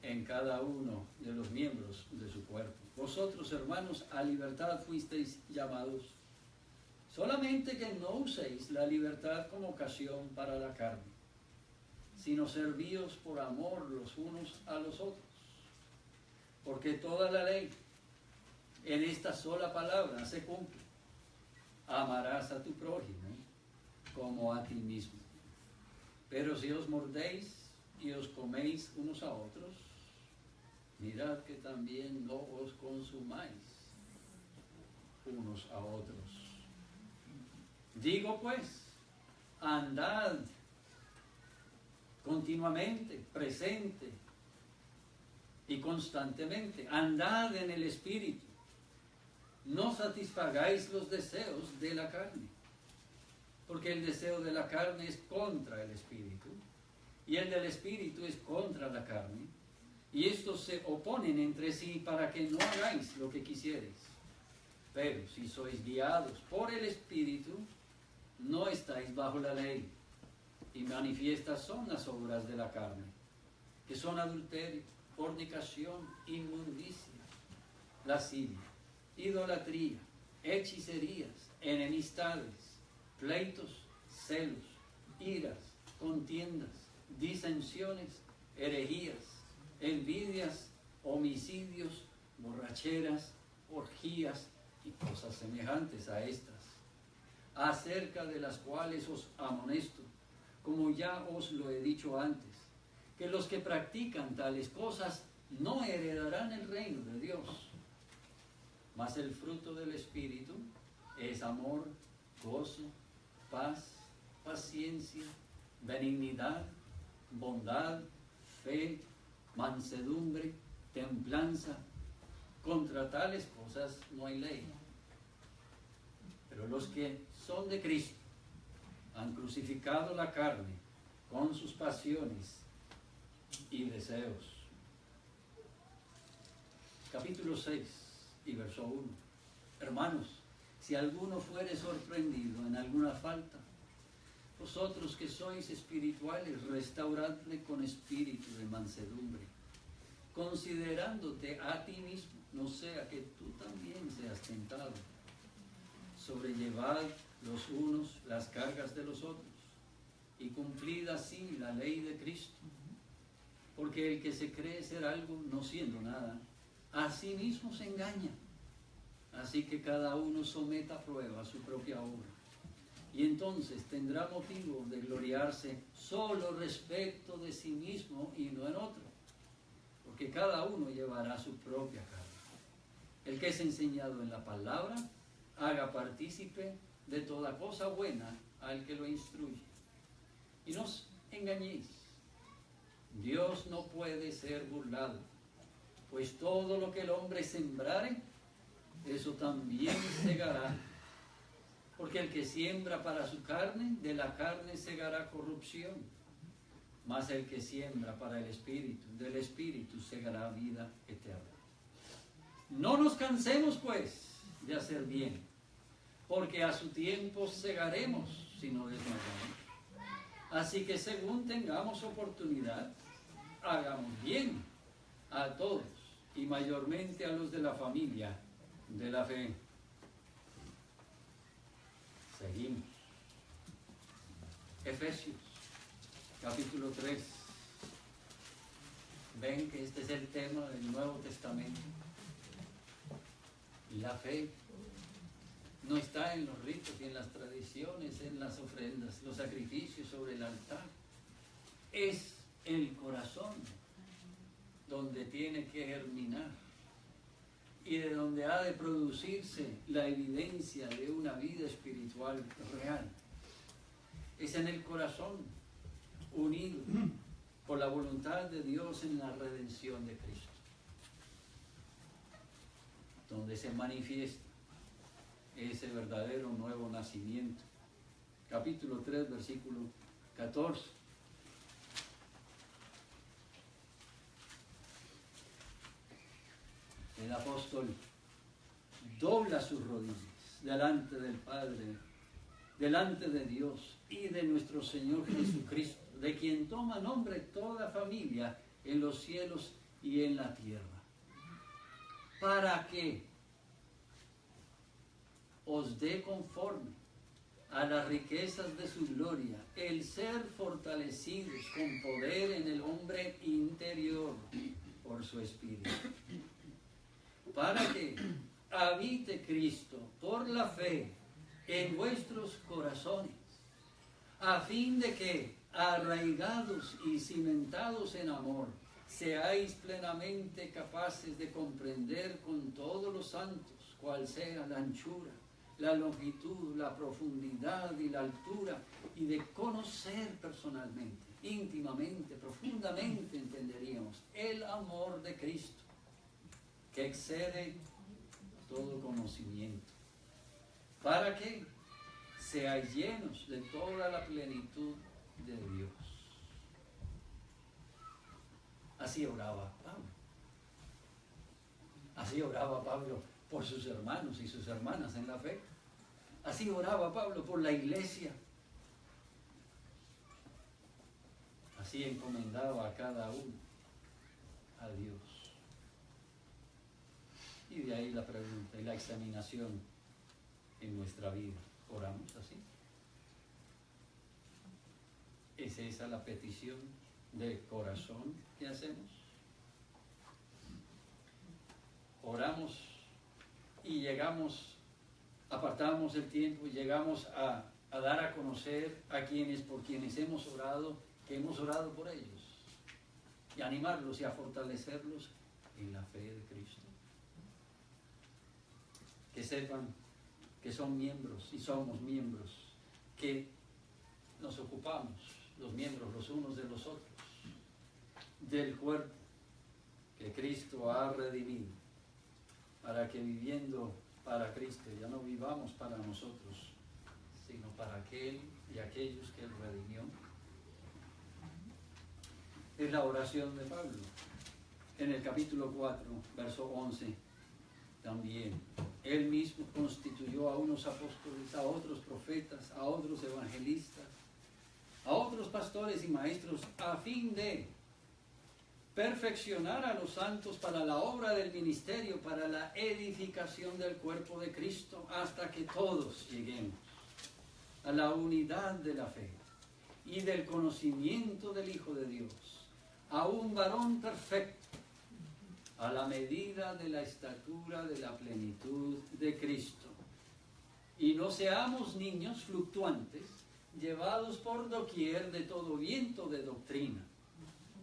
Speaker 1: en cada uno de los miembros de su cuerpo. Vosotros, hermanos, a libertad fuisteis llamados, solamente que no uséis la libertad como ocasión para la carne, sino servíos por amor los unos a los otros. Porque toda la ley en esta sola palabra se cumple: amarás a tu prójimo como a ti mismo. Pero si os mordéis y os coméis unos a otros, mirad que también no os consumáis unos a otros. Digo pues, andad continuamente, presente y constantemente, andad en el Espíritu, no satisfagáis los deseos de la carne, porque el deseo de la carne es contra el Espíritu, y el del Espíritu es contra la carne, y estos se oponen entre sí para que no hagáis lo que quisierais. Pero si sois guiados por el Espíritu, no estáis bajo la ley. Y manifiestas son las obras de la carne, que son adulterio, fornicación, inmundicia, lascivia, idolatría, hechicerías, enemistades, pleitos, celos, iras, contiendas, disensiones, herejías, envidias, homicidios, borracheras, orgías y cosas semejantes a estas, acerca de las cuales os amonesto, como ya os lo he dicho antes, que los que practican tales cosas no heredarán el reino de Dios. Mas el fruto del Espíritu es amor, gozo, paz, paciencia, benignidad, bondad, fe, mansedumbre, templanza. Contra tales cosas no hay ley. Pero los que son de Cristo han crucificado la carne con sus pasiones y deseos. Capítulo 6 y verso 1. Hermanos, si alguno fuere sorprendido en alguna falta, vosotros que sois espirituales, restauradle con espíritu de mansedumbre, considerándote a ti mismo, no sea que tú también seas tentado. Sobrellevad los unos las cargas de los otros, y cumplid así la ley de Cristo. Porque el que se cree ser algo no siendo nada, a sí mismo se engaña. Así que cada uno someta a prueba su propia obra. Y entonces tendrá motivo de gloriarse solo respecto de sí mismo y no en otro. Porque cada uno llevará su propia carga. El que es enseñado en la palabra, haga partícipe de toda cosa buena al que lo instruye. Y no os engañéis, Dios no puede ser burlado, pues todo lo que el hombre sembrare, eso también segará. Porque el que siembra para su carne, de la carne segará corrupción. Mas el que siembra para el Espíritu, del Espíritu segará vida eterna. No nos cansemos, pues, de hacer bien, porque a su tiempo segaremos si no desmayamos. Así que según tengamos oportunidad, hagamos bien a todos, y mayormente a los de la familia de la fe. Seguimos. Efesios, capítulo 3. Ven que este es el tema del Nuevo Testamento. La fe no está en los ritos y en las tradiciones, en las ofrendas, los sacrificios sobre el altar. Es el corazón donde tiene que germinar y de donde ha de producirse la evidencia de una vida espiritual real. Es en el corazón unido por la voluntad de Dios en la redención de Cristo, donde se manifiesta ese verdadero nuevo nacimiento. Capítulo 3, versículo 14. El apóstol dobla sus rodillas delante del Padre, delante de Dios y de nuestro Señor Jesucristo, de quien toma nombre toda familia en los cielos y en la tierra, para que os dé conforme a las riquezas de su gloria, el ser fortalecidos con poder en el hombre interior por su Espíritu, para que habite Cristo por la fe en vuestros corazones, a fin de que, arraigados y cimentados en amor, seáis plenamente capaces de comprender con todos los santos cuál sea la anchura, la longitud, la profundidad y la altura, y de conocer personalmente, íntimamente, profundamente entenderíamos el amor de Cristo, que excede todo conocimiento, para que seáis llenos de toda la plenitud de Dios. Así oraba Pablo. Así oraba Pablo por sus hermanos y sus hermanas en la fe. Así oraba Pablo por la iglesia. Así encomendaba a cada uno a Dios. Y de ahí la pregunta y la examinación en nuestra vida. ¿Oramos así? ¿Es esa la petición de corazón que hacemos? Oramos y llegamos, apartamos el tiempo y llegamos a dar a conocer a quienes, por quienes hemos orado, que hemos orado por ellos, y animarlos y a fortalecerlos en la fe de Cristo. Que sepan que son miembros y somos miembros, que nos ocupamos, los miembros los unos de los otros, del cuerpo que Cristo ha redimido, para que viviendo para Cristo ya no vivamos para nosotros, sino para aquel y aquellos que Él redimió. Es la oración de Pablo en el capítulo 4, verso 11. También Él mismo constituyó a unos apóstoles, a otros profetas, a otros evangelistas, a otros pastores y maestros, a fin de perfeccionar a los santos para la obra del ministerio, para la edificación del cuerpo de Cristo, hasta que todos lleguemos a la unidad de la fe y del conocimiento del Hijo de Dios, a un varón perfecto, a la medida de la estatura de la plenitud de Cristo. Y no seamos niños fluctuantes, llevados por doquier de todo viento de doctrina,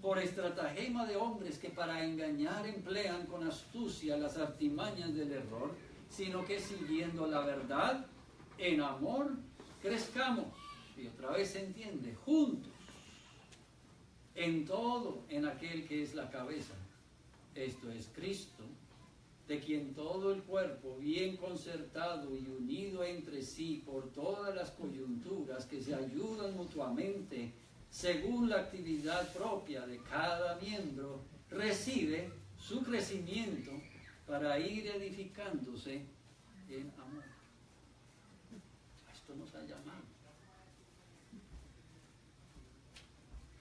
Speaker 1: por estratagema de hombres que para engañar emplean con astucia las artimañas del error, sino que siguiendo la verdad, en amor, crezcamos, y otra vez se entiende, juntos, en todo, en aquel que es la cabeza, esto es Cristo, de quien todo el cuerpo, bien concertado y unido entre sí por todas las coyunturas que se ayudan mutuamente, según la actividad propia de cada miembro, recibe su crecimiento para ir edificándose en amor. A esto nos ha llamado.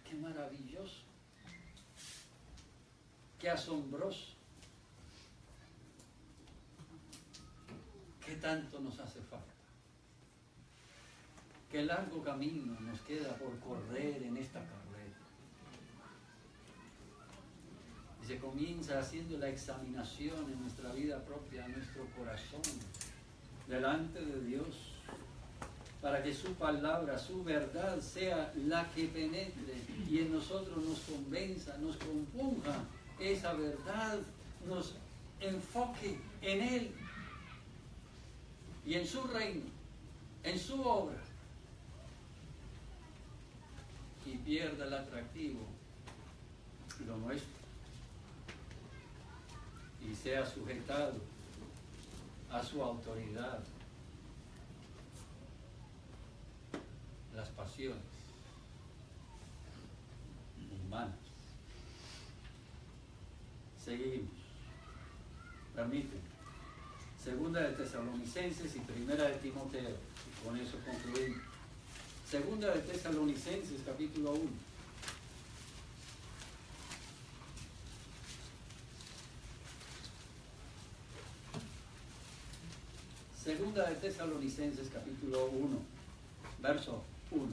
Speaker 1: Qué maravilloso, qué asombroso, qué tanto nos hace falta. Qué largo camino nos queda por correr en esta carrera. Y se comienza haciendo la examinación en nuestra vida propia, en nuestro corazón, delante de Dios, para que su palabra, su verdad sea la que penetre y en nosotros nos convenza, nos compunja esa verdad, nos enfoque en Él y en su reino, en su obra, y pierda el atractivo lo nuestro y sea sujetado a su autoridad, las pasiones humanas. Seguimos. Permíteme. Segunda de Tesalonicenses y Primera de Timoteo. Y con eso concluimos. Segunda de Tesalonicenses, capítulo 1. Segunda de Tesalonicenses, capítulo 1, verso 1.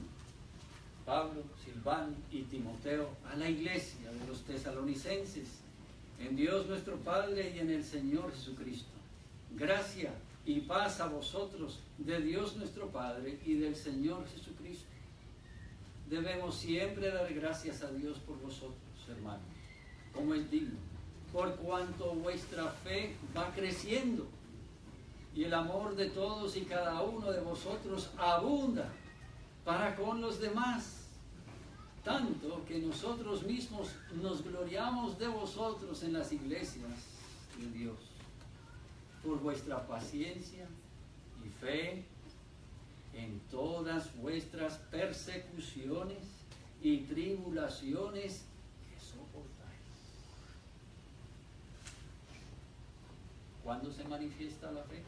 Speaker 1: Pablo, Silvano y Timoteo a la iglesia de los tesalonicenses, en Dios nuestro Padre y en el Señor Jesucristo. Gracia y paz a vosotros de Dios nuestro Padre y del Señor Jesucristo. Debemos siempre dar gracias a Dios por vosotros, hermanos, como es digno, por cuanto vuestra fe va creciendo y el amor de todos y cada uno de vosotros abunda para con los demás, tanto que nosotros mismos nos gloriamos de vosotros en las iglesias de Dios, por vuestra paciencia y fe en todas vuestras persecuciones y tribulaciones que soportáis. ¿Cuándo se manifiesta la fe?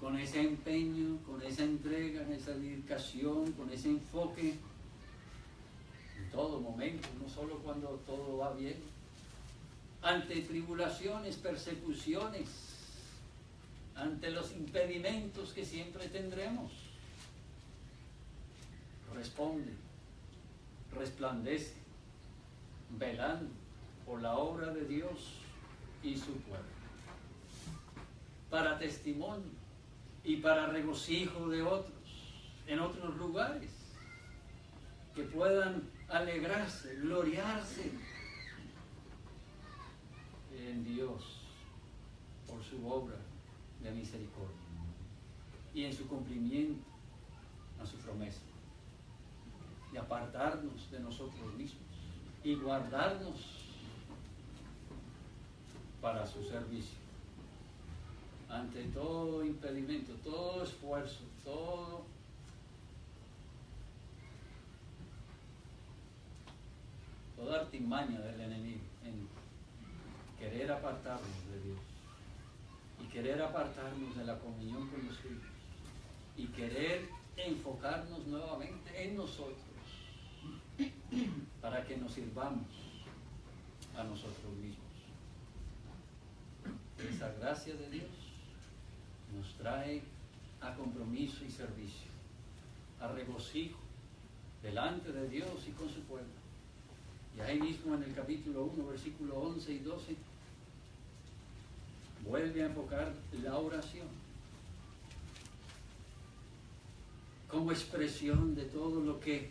Speaker 1: Con ese empeño, con esa entrega, con esa dedicación, con ese enfoque, en todo momento, no solo cuando todo va bien, ante tribulaciones, persecuciones, ante los impedimentos que siempre tendremos. Responde, resplandece, velando por la obra de Dios y su pueblo, para testimonio y para regocijo de otros en otros lugares, que puedan alegrarse, gloriarse en Dios por su obra de misericordia y en su cumplimiento a su promesa, y apartarnos de nosotros mismos y guardarnos para su servicio ante todo impedimento, todo esfuerzo, toda artimaña del enemigo en querer apartarnos de Dios y querer apartarnos de la comunión con los suyos y querer enfocarnos nuevamente en nosotros para que nos sirvamos a nosotros mismos. Esa gracia de Dios nos trae a compromiso y servicio, a regocijo delante de Dios y con su pueblo, Y ahí mismo en el capítulo 1, versículo 11 y 12, vuelve a enfocar la oración como expresión de todo lo que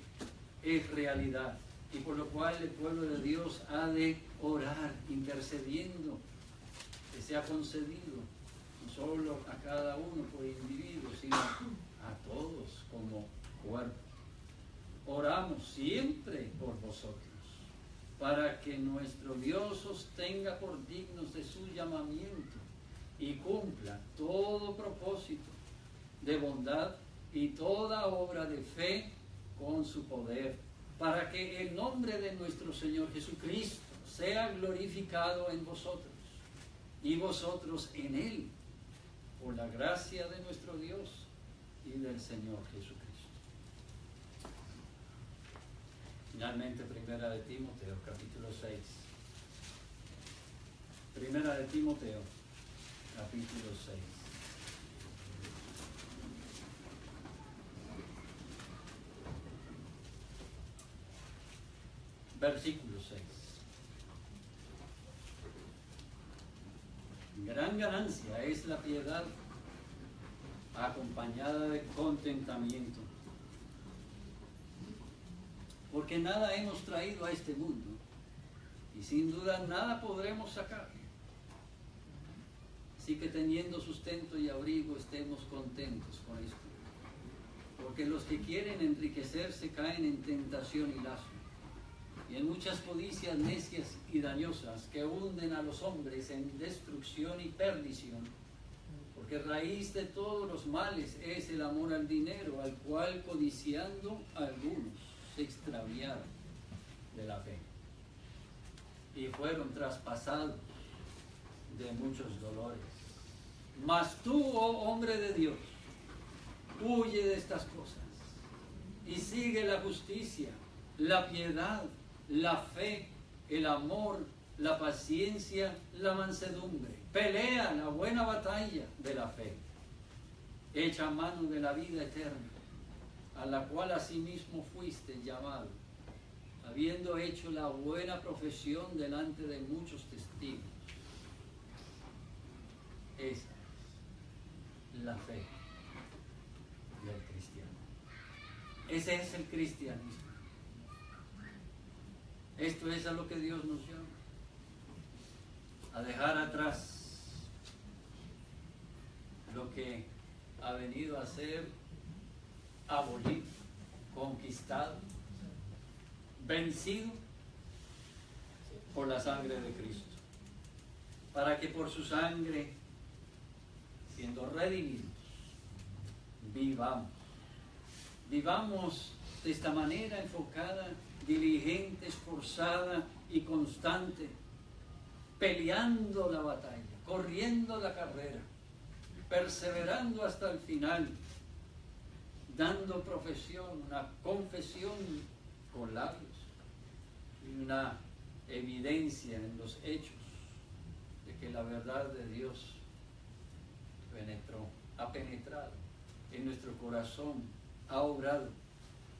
Speaker 1: es realidad, y por lo cual el pueblo de Dios ha de orar, intercediendo, que sea concedido, no solo a cada uno por individuo, sino a todos como cuerpo. Oramos siempre por vosotros, para que nuestro Dios os tenga por dignos de su llamamiento y cumpla todo propósito de bondad y toda obra de fe con su poder, para que el nombre de nuestro Señor Jesucristo sea glorificado en vosotros y vosotros en Él, por la gracia de nuestro Dios y del Señor Jesucristo. Finalmente, Primera de Timoteo, capítulo 6. Primera de Timoteo, capítulo 6. Versículo 6. Gran ganancia es la piedad acompañada de contentamiento, porque nada hemos traído a este mundo y sin duda nada podremos sacar. Así que teniendo sustento y abrigo estemos contentos con esto, porque los que quieren enriquecerse caen en tentación y lazo, y en muchas codicias necias y dañosas que hunden a los hombres en destrucción y perdición, porque raíz de todos los males es el amor al dinero, al cual codiciando algunos se extraviaron de la fe y fueron traspasados de muchos dolores. Mas tú, oh hombre de Dios, huye de estas cosas y sigue la justicia, la piedad, la fe, el amor, la paciencia, la mansedumbre. Pelea la buena batalla de la fe. Echa mano de la vida eterna, a la cual asimismo fuiste llamado, habiendo hecho la buena profesión delante de muchos testigos. Esa es la fe del cristiano. Ese es el cristianismo. Esto es a lo que Dios nos llama, a dejar atrás lo que ha venido a ser abolido, conquistado, vencido por la sangre de Cristo, para que por su sangre, siendo redimidos, vivamos de esta manera enfocada, diligente, esforzada y constante, peleando la batalla, corriendo la carrera, perseverando hasta el final, dando profesión, una confesión con labios y una evidencia en los hechos de que la verdad de Dios ha penetrado en nuestro corazón, ha obrado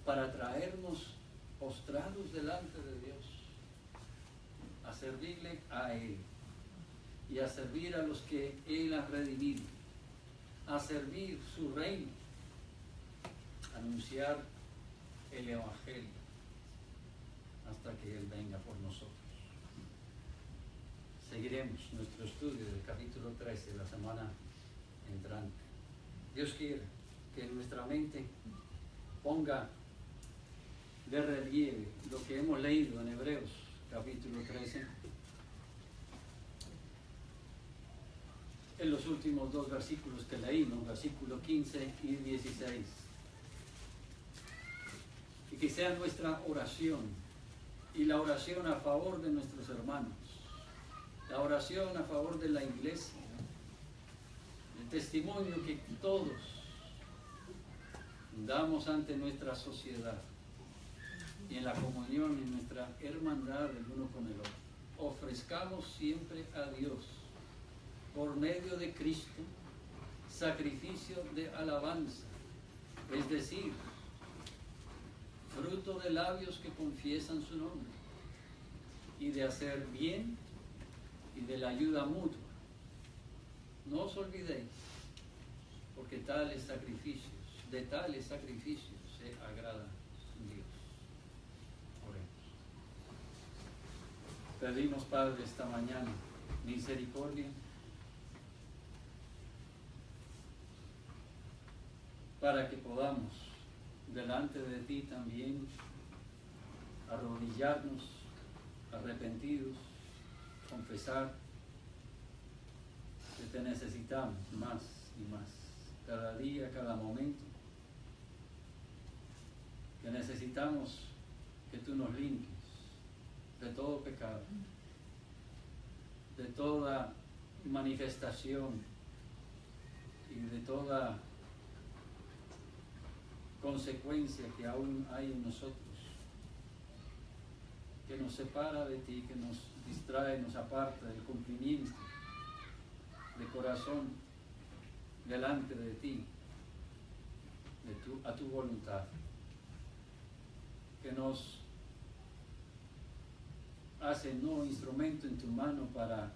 Speaker 1: para traernos postrados delante de Dios, a servirle a Él y a servir a los que Él ha redimido, a servir su reino, anunciar el Evangelio hasta que Él venga por nosotros. Seguiremos nuestro estudio del capítulo 13 la semana entrante. Dios quiere que en nuestra mente ponga de relieve lo que hemos leído en Hebreos capítulo 13, en los últimos dos versículos que leímos, versículos 15 y 16, y que sea nuestra oración y la oración a favor de nuestros hermanos, la oración a favor de la iglesia, el testimonio que todos damos ante nuestra sociedad y en la comunión y nuestra hermandad el uno con el otro. Ofrezcamos siempre a Dios, por medio de Cristo, sacrificio de alabanza, es decir, fruto de labios que confiesan su nombre. y de hacer bien y de la ayuda mutua. No os olvidéis, porque de tales sacrificios se agrada Dios. Oremos. Pedimos, Padre, esta mañana misericordia para que podamos delante de ti también arrodillarnos, arrepentidos, confesar que te necesitamos más y más, cada día, cada momento, que necesitamos que tú nos limpies de todo pecado, de toda manifestación y de toda consecuencia que aún hay en nosotros, que nos separa de ti, que nos distrae, nos aparta del cumplimiento de corazón delante de ti, a tu voluntad, que nos hace no instrumento en tu mano para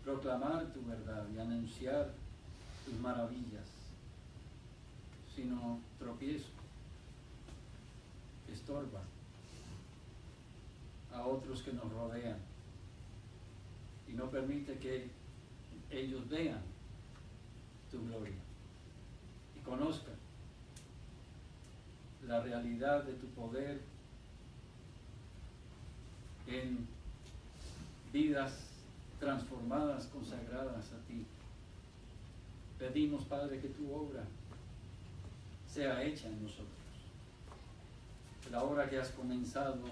Speaker 1: proclamar tu verdad y anunciar tus maravillas, sino tropiezo que estorba a otros que nos rodean y no permite que ellos vean tu gloria y conozcan la realidad de tu poder en vidas transformadas, consagradas a ti. Pedimos, Padre, que tu obra sea hecha en nosotros, que la obra que has comenzado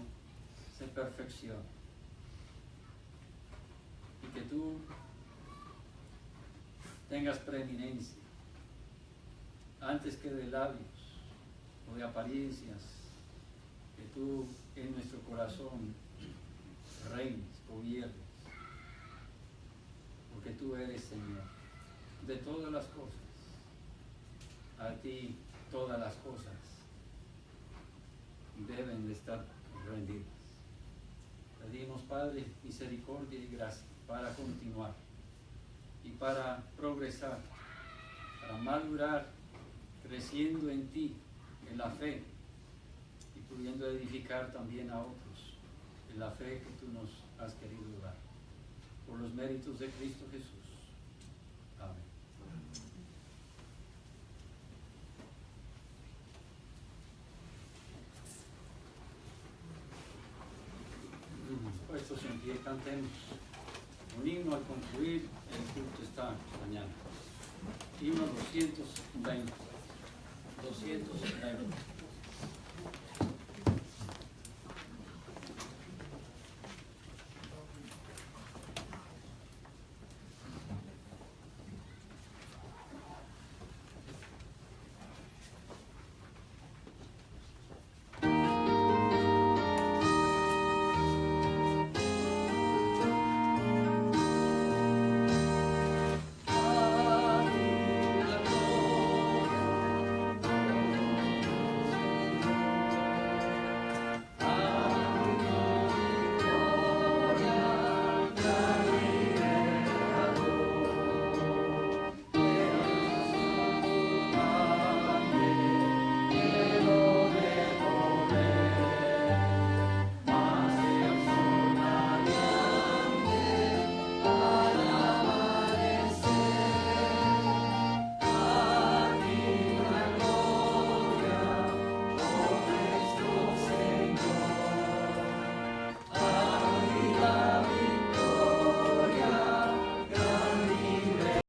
Speaker 1: se perfeccione y que tú tengas preeminencia antes que de labios o de apariencias, que tú en nuestro corazón reines, gobiernes, porque tú eres Señor de todas las cosas. A ti todas las cosas deben de estar rendidas. Pedimos, Padre, misericordia y gracia para continuar y para progresar, para madurar, creciendo en ti, en la fe, y pudiendo edificar también a otros en la fe que tú nos has querido dar. Por los méritos de Cristo Jesús. Amén. Puestos en pie, cantemos un himno al concluir el culto esta mañana. Himno 220.